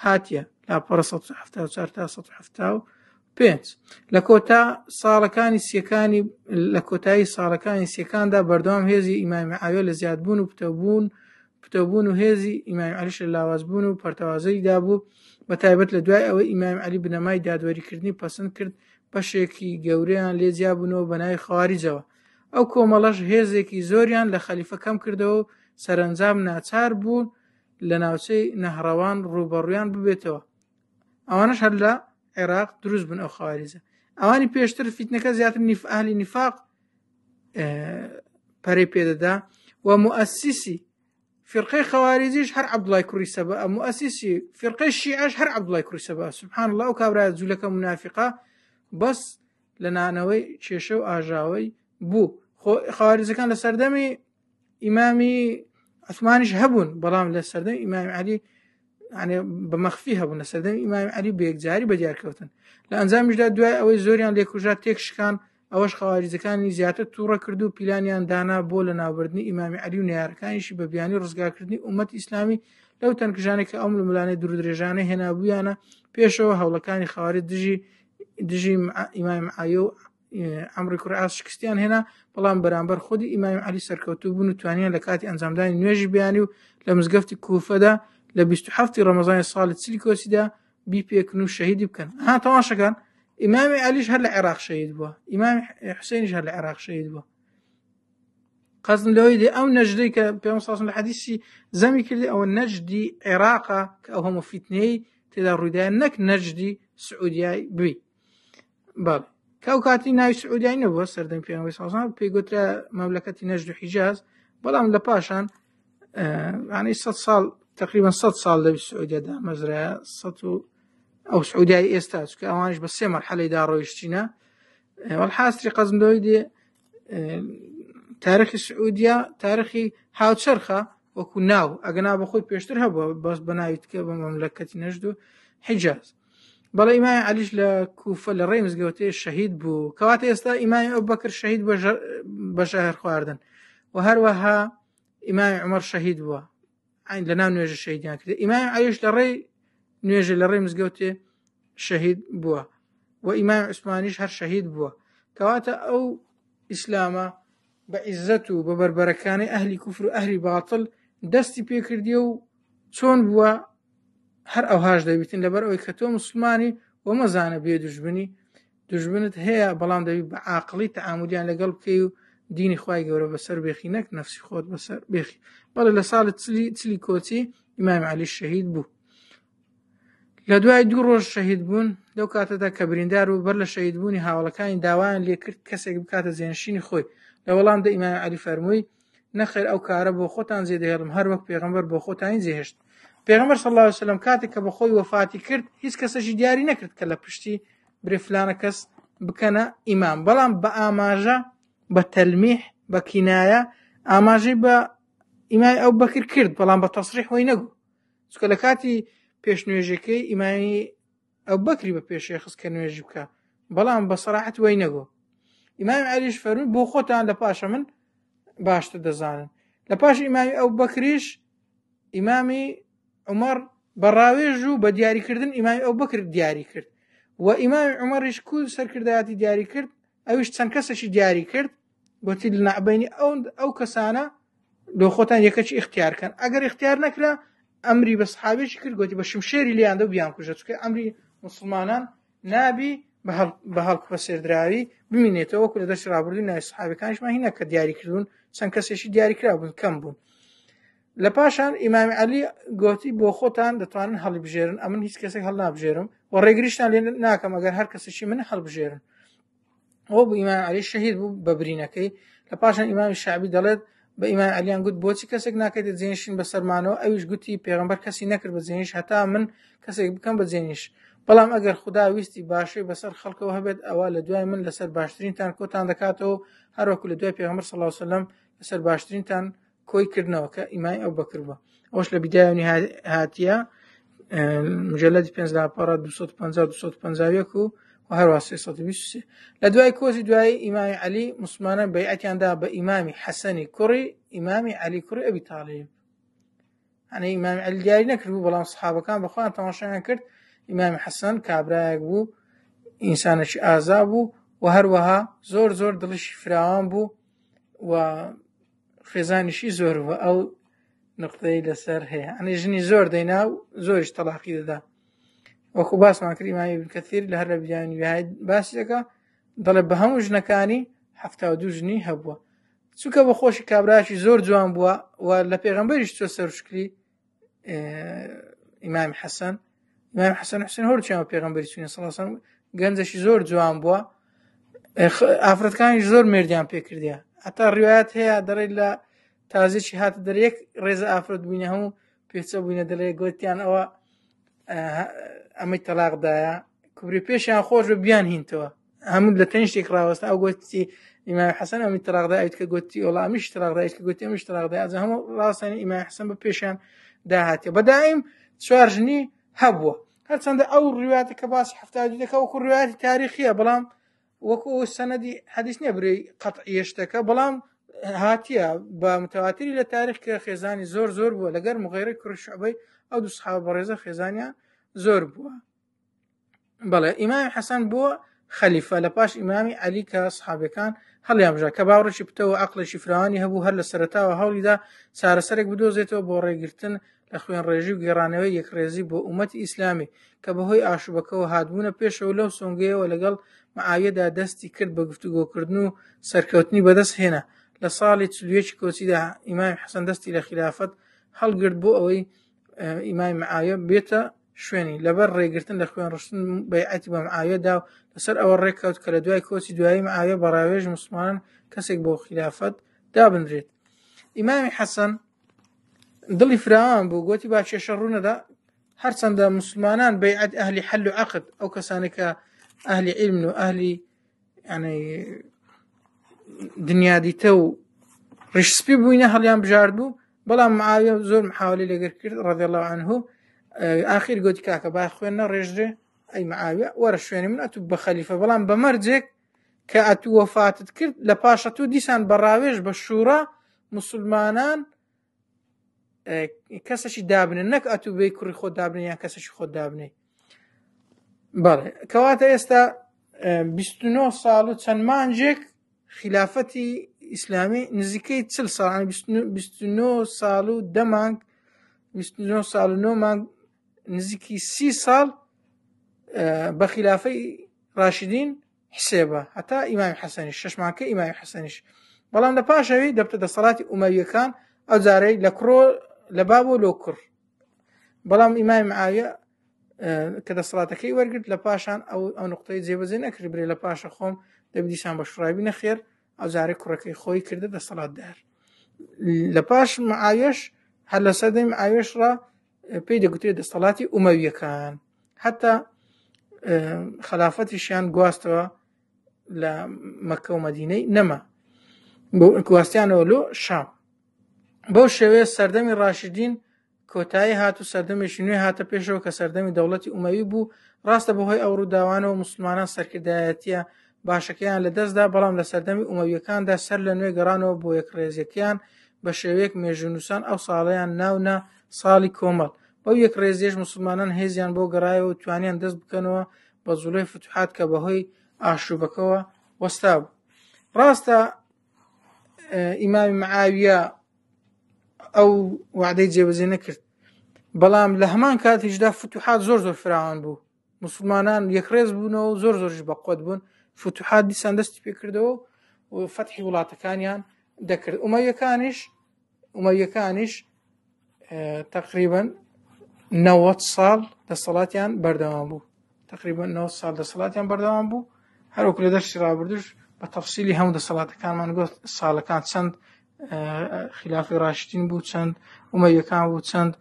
هاتیە لاپەڕە 174 تا 175. لە کۆتایی ساڵەکانی سیەکاندا بەردەوام هێزی ئیمامی معاویە لە زیادبوون و پتەبوون و هێزی ئیمامی عەلیش لە لاوازبوون و پەرتەوازەیدا بوو. بە تایبەت لە دوای ئەوەی ئیمامی عەلی بنەمای دادوەریکردنی پەسەند کرد بەشێکی گەورەیان لێ جیابوونەوە بە ناوی خەواریجەوە. ئەو کۆمەڵەش هێزێکی زۆریان لە خەلیفە کەم کردەوە و سەرنجام ناچار بوون لە ناوچەی نەهڕەوان ڕوبەڕوویان ببێتەوە. ئەوانش هەر لە عێراق دروست بن ئەو خەواریجە. ئەوانی پێشتر فیتنەکە زیاتر ئەهلی نیفاق پەرەی پێدەدا و مؤسسی فرقەی خەواریجیش هەر عەبدوڵای کوڕی سەبە، مؤسسی فرقەی شیعەش هەر عەبدوڵای کوڕی سەبە. سوبحان الله. ئەو کابرایە جوولەکە منافقە بەس لە نانەوەی کێشە و ئاژاوەی بوو. خەواریجەکان لە سەردەمی ئیمامی عوسمانیش هەبوون، بەڵام لە سەردەمی ئیمامی عەلی يعني بمەخفی هەبوون لە سەردەمی ئیمامی عەلی بە یەکجاری بەدیارکەوتن لە ئەنجامیشدا دوای ئەوەی زۆریان لێکوژات تێکشکان ئەوەش خەواریجەکانی زیاتر تووڕە کرد و پیلانیان دانا بۆ لە ناوبردنی ئیمامی عەلی و نەیارەکانیشی بە بیانی ڕزگارکردنی ئومەتی ئیسلامی لەو تەنکژانێک کە ئەو ململانەی دوورودرێژانە هێنابوویانە پێشەوە هەوڵەکانی خەوارج دژی ئیمامی معاویە و عەمری کوڕی عاس شکستیان هێنا بەڵام بەرامبەر خودی ئیمامی عەلی سەرکەوتوو بوون و توانیان لە کاتی ئەنجامدانی نوێژی بیانی و لە مزگەفتی کوفەدا لە 27 ڕەمەزانی ساڵی چلی کۆچیدا بیپێکن و شەهیدی بکەن تەماشەکان ئیمامی عەلیش هەر لە عێراق شەهید بووە ئیمامی حوسێنیش هەر لە عێراق شەهید بووە قەزم لەوەی دێ ئەو نەجدەی کە پێغەمبەر صلی الله علیه و سلم لە حەدیثی زەمی کردی ئەوە نەجدی عێراقە کە ئەو هەموو فیتنەی تێدا ڕوویدایە نەک نەجدی سعودیای بووی بەڵێ کەو کاتی ناوی سعودیای نەبووە سەردەمی پێغەمبەر صلی الله علیه و سلم پێی گوترا مەملەکەتی نەجد و حیجاز بەڵام لە پاشان يعني 100 ساڵ تقريبا 100 ساڵ لەوی سعودیەدا مەزرایە 100 ئەو سعودیای ئێستا چکە ئەوانش بە 3 مەرحەلەیدا ڕۆیشتینە والحاصری قەزم لەوەی دێ تاریخی سعودیا تاریخی هاوچەرخە وەکو ناو ئەگەنا بە خۆی پێشتر هەبووە بەس بە ناوی تکە بە مەملەکەتی نەجد و حیجاز بەڵێ ئیمامی عەلیش لە کوفە لە ڕێی مزگەوتەیە شەهید بوو کەواتە ئێستا ئیمامی ئەبوبەکر شەهید بە ژەهر خواردن و هەروەها ئیمامی عومەر شەهید بووە لە ناو نوێژە شەهیدیان کرد ئیمامی عەلیش لە ڕێی نوێژە لە ڕێی مزگەوتێ شەهید بووە و ئیمامی عوسمانیش هەر شەهید بووە کەواتە ئەو ئیسلامە بە عیزەت و بە بەربەرەکانی ئەهلی کوفر و ئەهلی باتڵ دەستی پێکردیە و چۆن بووە هەر ئەوهاش دەبیتن لەبەر ئەوەی کە تۆ موسڵمانی و مەزانە بێ دوژبنت هەیە بەڵام دەبی بە عاقڵی تەعاملیان لەگەڵ بکەی و دینی خوای گەورە بەسەر بێخی نەک نەفسی خۆت بەسەر بێخی بەڵێ لە ساڵی چلی کۆچی ئیمامی عەلی شەهید بوو لە دوای 2 ڕۆژ شەهید بوون لەو کاتەدا کە بریندار و بەر لە شەهیدبوونی هاوڵەکانی داوایان لێ کرد کەسێک بکاتە زێنشینی خۆی لە وەڵامدا ئیمامی عەلی فەرمووی نەخێر ئەو کارە بۆ خۆتان جێدەهێڵم هەر وەک پێغەمبەر بۆ خۆتانی جێهێشت پێغەمبەر صلی الله علیه و سلم کاتێک کە بە خۆی وەفاتی کرد هیچ کەسەشی دیاری نەکرد کە لە پشتی برێ فلانە کەس بکەنە ئیمام بەڵام بە ئاماژە بە تەلمیح بە کینایە ئاماژەی بە ئیمامی ئەبوبەکر کرد بەڵام بە تەسریح وەی نەگوو چونکە لە کاتی پێشنوێژەکەی ئیمامی ئەبوبەکری بە پێشێ خست کە نوێژی بکە بەڵام بە سەراحەت وەی نەگوو ئیمامی عەلیش فەرمووی بۆ خۆتان لە پاشە من باشتر دەزانن لە پاش ئیمامی ئەبوبەکریش ئیمامی عومەر بە ڕاوێژ و بە دیاریکردن ئیمامی ئەبوبەکر دیاری کرد و ئیمامی عومەریش کو سەرکردایەتی دیاری کرد ئەویش چەند کەسێکی دیاری کرد گوتی لە نەعبەینی ئەو کەسانە لۆ خۆتان یەکەکی اختیارکەن ئەگەر اختیار نەکرا ئەمری بە سەحابێکی کرد گوتی بە شمشێری لێیاندا و بیان کوژە چونکە ئەمری موسڵمانان نابی بە هەڵک بە سێردراوی بمینێتەوە وەکو لە دەستی ڕابردووی ناوی سەحابەکانیشمان هینە کە دیاری کردوون چەند کەسێکی دیاری کرابوون کەم بوون لە پاشان ئیمامی عەلی گوتی بۆ خۆتان دەتوانن هەڵبژێرن ئەمن هیچ کەسێک هەڵ نابژێرم و ڕێگریشتان لێ ناکەم ئەگەر هەر کەسێکی من هەڵبژێرن ئەوە بوو ئیمامی عەلی شەهید بوو بە برینەکەی لە پاشان ئیمامی شەعبی دەڵێت بە ئیمامی عەلییان گوت بۆچی کەسێک ناکەیتە جێنشین بەسەرمانەوە ئەویش گوتی پێغەمبەر کەسی نەکرد بە جێنش هەتا من کەسێک بکەم بە جێنش بەڵام ئەگەر خوددا ویستی باشەی بەسەر خەڵکەوە هەبێت ئەوە لە دوای من لەسەر باشترینتان کۆتان دەکاتەوە هەروەکو لە دوای پێغەمبەر صلی الله علیه و سلم لەسەر باشترینتان کۆی کردنەوە کە ئیمامی ئەبوبەکر بووە ئەوش لە بیدایە و نهایەتیە مجلدی 5 لاپەڕە 250 و هەروە 323 لە دوای کۆزی دوای ئیمامی عەلی موسڵمانان بەیعەتیاندا بە ئیمامی حەسەنی کوڕی ئیمامی عەلی کوڕی ئەبی تاڵیب یعنی ئیمامی عەلی دیاری نەکردبوو بەڵام سەحابەکان بەخۆیان تەماشایان کرد ئیمامی حەسەن کابرایەک بوو ئینسانێکی ئازا بوو و هەروەها زۆر دڵشی فراوان بوو و خێزانیشی زۆر بوو ئەو نقطەی لەسەر هەیە ئەنی ژنی زۆر دەینا و زۆریش تەلاقی دەدا وەکو باسمان کرد ئیمامی ابن کەثیر لە هەر لە بیانی نهایەت باسی دەکا دەڵێ بە هەموو ژنەکانی 72 ژنی هەبووە چونکە بە خۆشی کابرایەکی زۆر جوان بووە و لە پێغەمبەریش چۆ سەرشکلی ئیمامی حەسەن حوسێن هەرچیان بە پێغەمبەری چوونە سەڵ سەلەم گەنجێکی زۆر جوان بووە ئافرەتەکانیش زۆر مێردیان پێکردیە هەتا ڕیوایەت هەیە دەڵێت لە تازێکی هاتە دەرە یەک ڕێزە ئافرەت بووینە هەموو پێچە بووینە دەڵێ گوتیان ئەوە ئەمەی تەلاقدایە کوبری پێشیان خۆش بە بیان هینتەوە هەموو لە تەنیشتێک ڕاوەستە ئەو گوتی ئیمامی حەسەن ئەمی تەلاقدای ئەویت کە گوتی وەڵامیش تەلاقدای کە گوتی ئەمیش تەلاقدای ئەجا هەموو ڕاستانی ئیمامی حەسەن بە پێشیان داهاتێ بەدائیم چوارژنی هەبووە هەرچەندە ئەو ڕواتە کە باسی هەفتادی دەکە وەکو ڕوایەتی تاریخیە بەڵام وەکو سەنەدی حەدیث نییە برێ قەتعی شتەکە بەڵام هاتیە بە متەواتری لە تاریخ کە خێزانی زۆر بووە لەگەر مغیرە کوڕی شوعبەی ئەو دوو سەحابە بەڕێزە خێزانیان زۆر بووە. بەڵێ ئیمامی حەسەن بووە خەلیفە لە پاش ئیمامی عەلی کە سەحابەکان هەڵیانبژا کە باوڕێکی پتەوە عەقڵێکی فراوانی هەبوو هەر لە سەرەتاوە هەوڵیدا چارەسەرێک بدۆزێتەوە بۆ ڕێگرتن لە خوێنڕێژی و گێڕانەوەی یەکڕێزی بۆ ئومەتی ئیسلامی کە بەهۆی ئاشوبەکەەوە هاتبوونە پێشەوە لەو سۆنگەیەوە لەگەڵ مەعاویەدا دەستی کرد بە گفتوگۆکردن و سەرکەوتنی بەدەست هێنا. لە ساڵی 41 کۆچیدا ئیمامی حەسەن دەستی لە خلافەت هەڵگرت بۆ ئەوەی ئیمامی مەعاویە بێتە شوێنی لەبەر ڕێگرتن لە خوێنڕشتن بەیعەتی بە مەعاویەدا و لەسەر ئەوە ڕێککەوت کە لە دوای کۆچی دوایی مەعاویە بە ڕاوێژ موسڵمانان کەسێک بۆ خلافەت دابدرێت. ئیمامی حەسەن دڵی فراوان بوو گوتی با کێشە ڕوونەدا هەرچەندە موسڵمانان بەیعەت ئەهلی حەل و عەقد ئەو کەسانی کە ئەهلی عیلم و ئەهلی دنیادیتە و ڕیشسپی بووینە هەڵیان بژارد بوو بەڵام مەعاویە زۆر محاولی لەگەر کرد ڕەضی الله عنه ئاخیر گوتی کاکە با خوێنە ڕێژرێ ئەی مەعاویە وەرە شوێنی من ئەتوو بە خەلیفە بەڵام بە مەرجێک کە ئەتوو وەفاتت کرد لە پاشە تو دیسان بە ڕاوێژ بە شوورا موسڵمانان کەسێکی دابنن نەک ئەتوو بێی کوڕی خۆ دابنێ یان کەسێکی خۆ دابنێ. بەڵێ کەواتە ئێستا 29 ساڵ و چەند مانجێک خلافەتی ئیسلامی نزیکەی 40 ساڵ 29 ساڵ و 10 مانگ 29 ساڵ و 9 مانگ نزیکی 30 ساڵ بە خلافەی راشدین حسێبە هەتا ئیمامی حەسەنیش 6 مانگکە ئیمامی حەسەنیش بەڵام لە پاشەوی دەبتە دەسەڵاتی ئومەویەکان ئەو جارەی لە کڕۆ لە باب و لۆ کوڕ بەڵام ئیمامی مەعاویە کە دەسەڵاتەکەی وەرگرت لە پاشان ئەو نقطەی جێبەجێ نەکرد برێ لە پاشە خۆم دەبدیسان بە شوڕابی نەخێر ئەو جارەی کوڕەکەی خۆی کردە دەسەڵاتدار. لە پاش مەعاویەش هەر لە سەردەمی مەعاویەشڕا پێی دەگوترێت دەسەڵاتی ئومەویەکان هەتا خلافەتیشیان گواستەوە لە مەکە و مەدینەی نەما گواستیانەوە لۆ شام. بەو شێوەیە سەردەمی ڕاشدین کۆتایی هات و سەردەمێکی نوێ هاتە پێشەوە کە سەردەمی دەوڵەتی ئومەوی بوو. ڕاستە بەهۆی ئەو ڕووداوانەوە موسڵمانان سەرکردایەتیە باشەکەیان لە دەستدا بەڵام لە سەردەمی ئومەویەکاندا سەر لە نوێ گەڕانەوە بۆ یەکڕێزیەکەیان بە شێوەیەک مێژونووسان ئەو ساڵەیان ناونە ساڵی کۆمەڵ. بەو یەکڕێزیەش موسڵمانان هێزیان بۆ گەڕایەوە و توانیان دەست بکەنەوە بە جوڵەی فتوحات کە بەهۆی ئاشوبەکەەوە وەستا بوو. ڕاستە ئیمامی مەعاویە ئەو وعدەی جێبەجێ نەکرد بەڵام لە هەمان کاتیشدا فتوحات زۆر فراوان بوو موسڵمانان یەکڕێز بوونەوە زۆر زۆرش بەقوت بوون فتوحات دیسان دەستی پێکردەوە و فەتحی وڵاتەکانیان دەکرد. ئومەویەکانیش تقریبا 90 ساڵ دەسەڵاتیان بەردەوام بوو تقریبا 90 ساڵ دەسەڵاتیان بەردەوام بوو هەروەکو لە دەرسی ڕابردوش بە تەفسیلی هەموو دەسەڵاتەکانمان گوت ساڵەکان چەند خلافی راشدین بوو چەند ئومەویەکان بوو چەند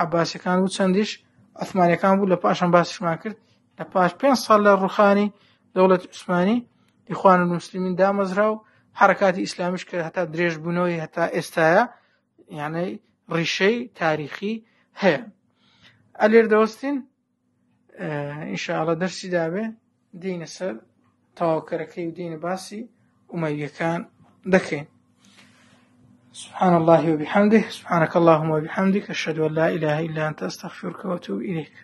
عەباسیەکان بوو چەندیش عوسمانیەکان بوو لە پاشان باسیشمان کرد لە پاش 5 ساڵ لە ڕوخانی دەوڵەتی عوسمانی ئیخوان المسلمین دامەزرا و حرەکاتی ئیسلامیش کە هەتا درێژ بوونەوەی هەتا ئێستایە یعنی ڕیشەی تاریخی هەیە. ئەلێر دەوەستین ئینشاءالله دەرسی دابێ دینە سەر تەواوکەرەکەی و دینە باسی ئومەویەکان دەکەین. سبحان الله وبحمده سبحانك اللهم وبحمدك أشهد أن لا إله إلا أنت أستغفرك وأتوب إليك.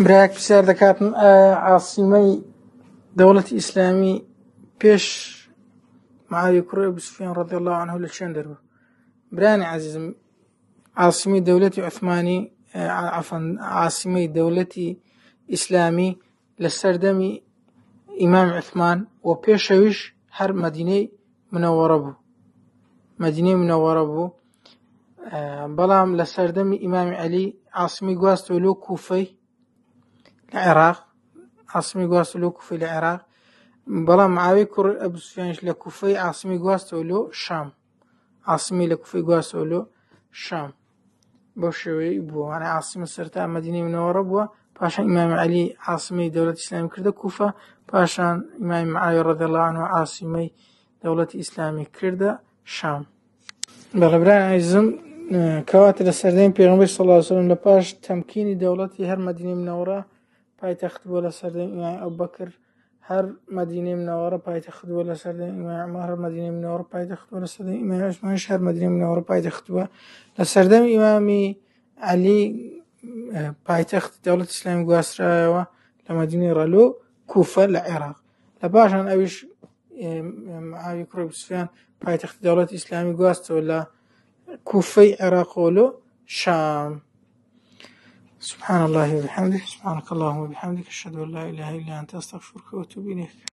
براك بسیار دەکاتن عاصمەی دەوڵەتی ئیسلامی پێش معاویە کوڕی ئەبو سوفیان رضی الله عنه لە چێن دەربوو. برانی عزیزم عاصمەی دەوڵەتی عوثمانی عاصمەی دەوڵەتی ئیسلامی لە سەردەمی ئیمام عوثمان و پێشەویش هەر مەدینەی منەوەرە بوو بەڵام لە سەردەمی ئیمامی عەلی عاصمی گواستەوە لۆ کوفەی لە عێراق لە عێراق بەڵام معاویە کوڕی ئەبو سوفیانش لە کوفەی عاصمی گواستەوە لۆ شام بەو شێوەیە بووە وانە عاصمە سەرتا مەدینەی منەوەرە بووە پاشان ئیمامی عەلی عاصمەی دەوڵەتی ئیسلامی کردە کوفە پاشان ئیمامی معاویە رەضی الله عنه عاصمەی دەوڵەتی ئیسلامی کردە شام. بەڵێ برایان عەزیزم کەواتە لە سەردەمی پێغەمبەری صلی الله علیه وسلم لە پاش تەمکینی دەوڵەتی هەر مەدینەی منەوەرە پایتەخت بووە لە سەردەمی ئیمامی ئەبوبەکر، هەر مەدینەی منەوەرە پایتەخت بووە لە سەردەمی ئیمامی عومەر، هەر مەدینەی منەوەرە پایتەخت بووە لە سەردەمی ئیمامی عوسمانیش هەر مەدینەی منەوەرە پایتەخت بووە لە سەردەمی ئیمامی عەلی پایتەختی دەوڵەتی ئیسلامی گواسترایەوە لە مەدینەی ڕەلۆ کوفە لە عێراق، لە پاشان ئەویش معاویە کوڕی ئەبو سوفیان پایتەختی دەوڵەتی ئیسلامی گواستەوە لە کوفەی عێراقۆلۆ شام. سبحان الله وبحمده، سبحانك اللهم وبحمدك، أشهد أن لا إله إلا أنت، أستغفرك وأتوب إليك.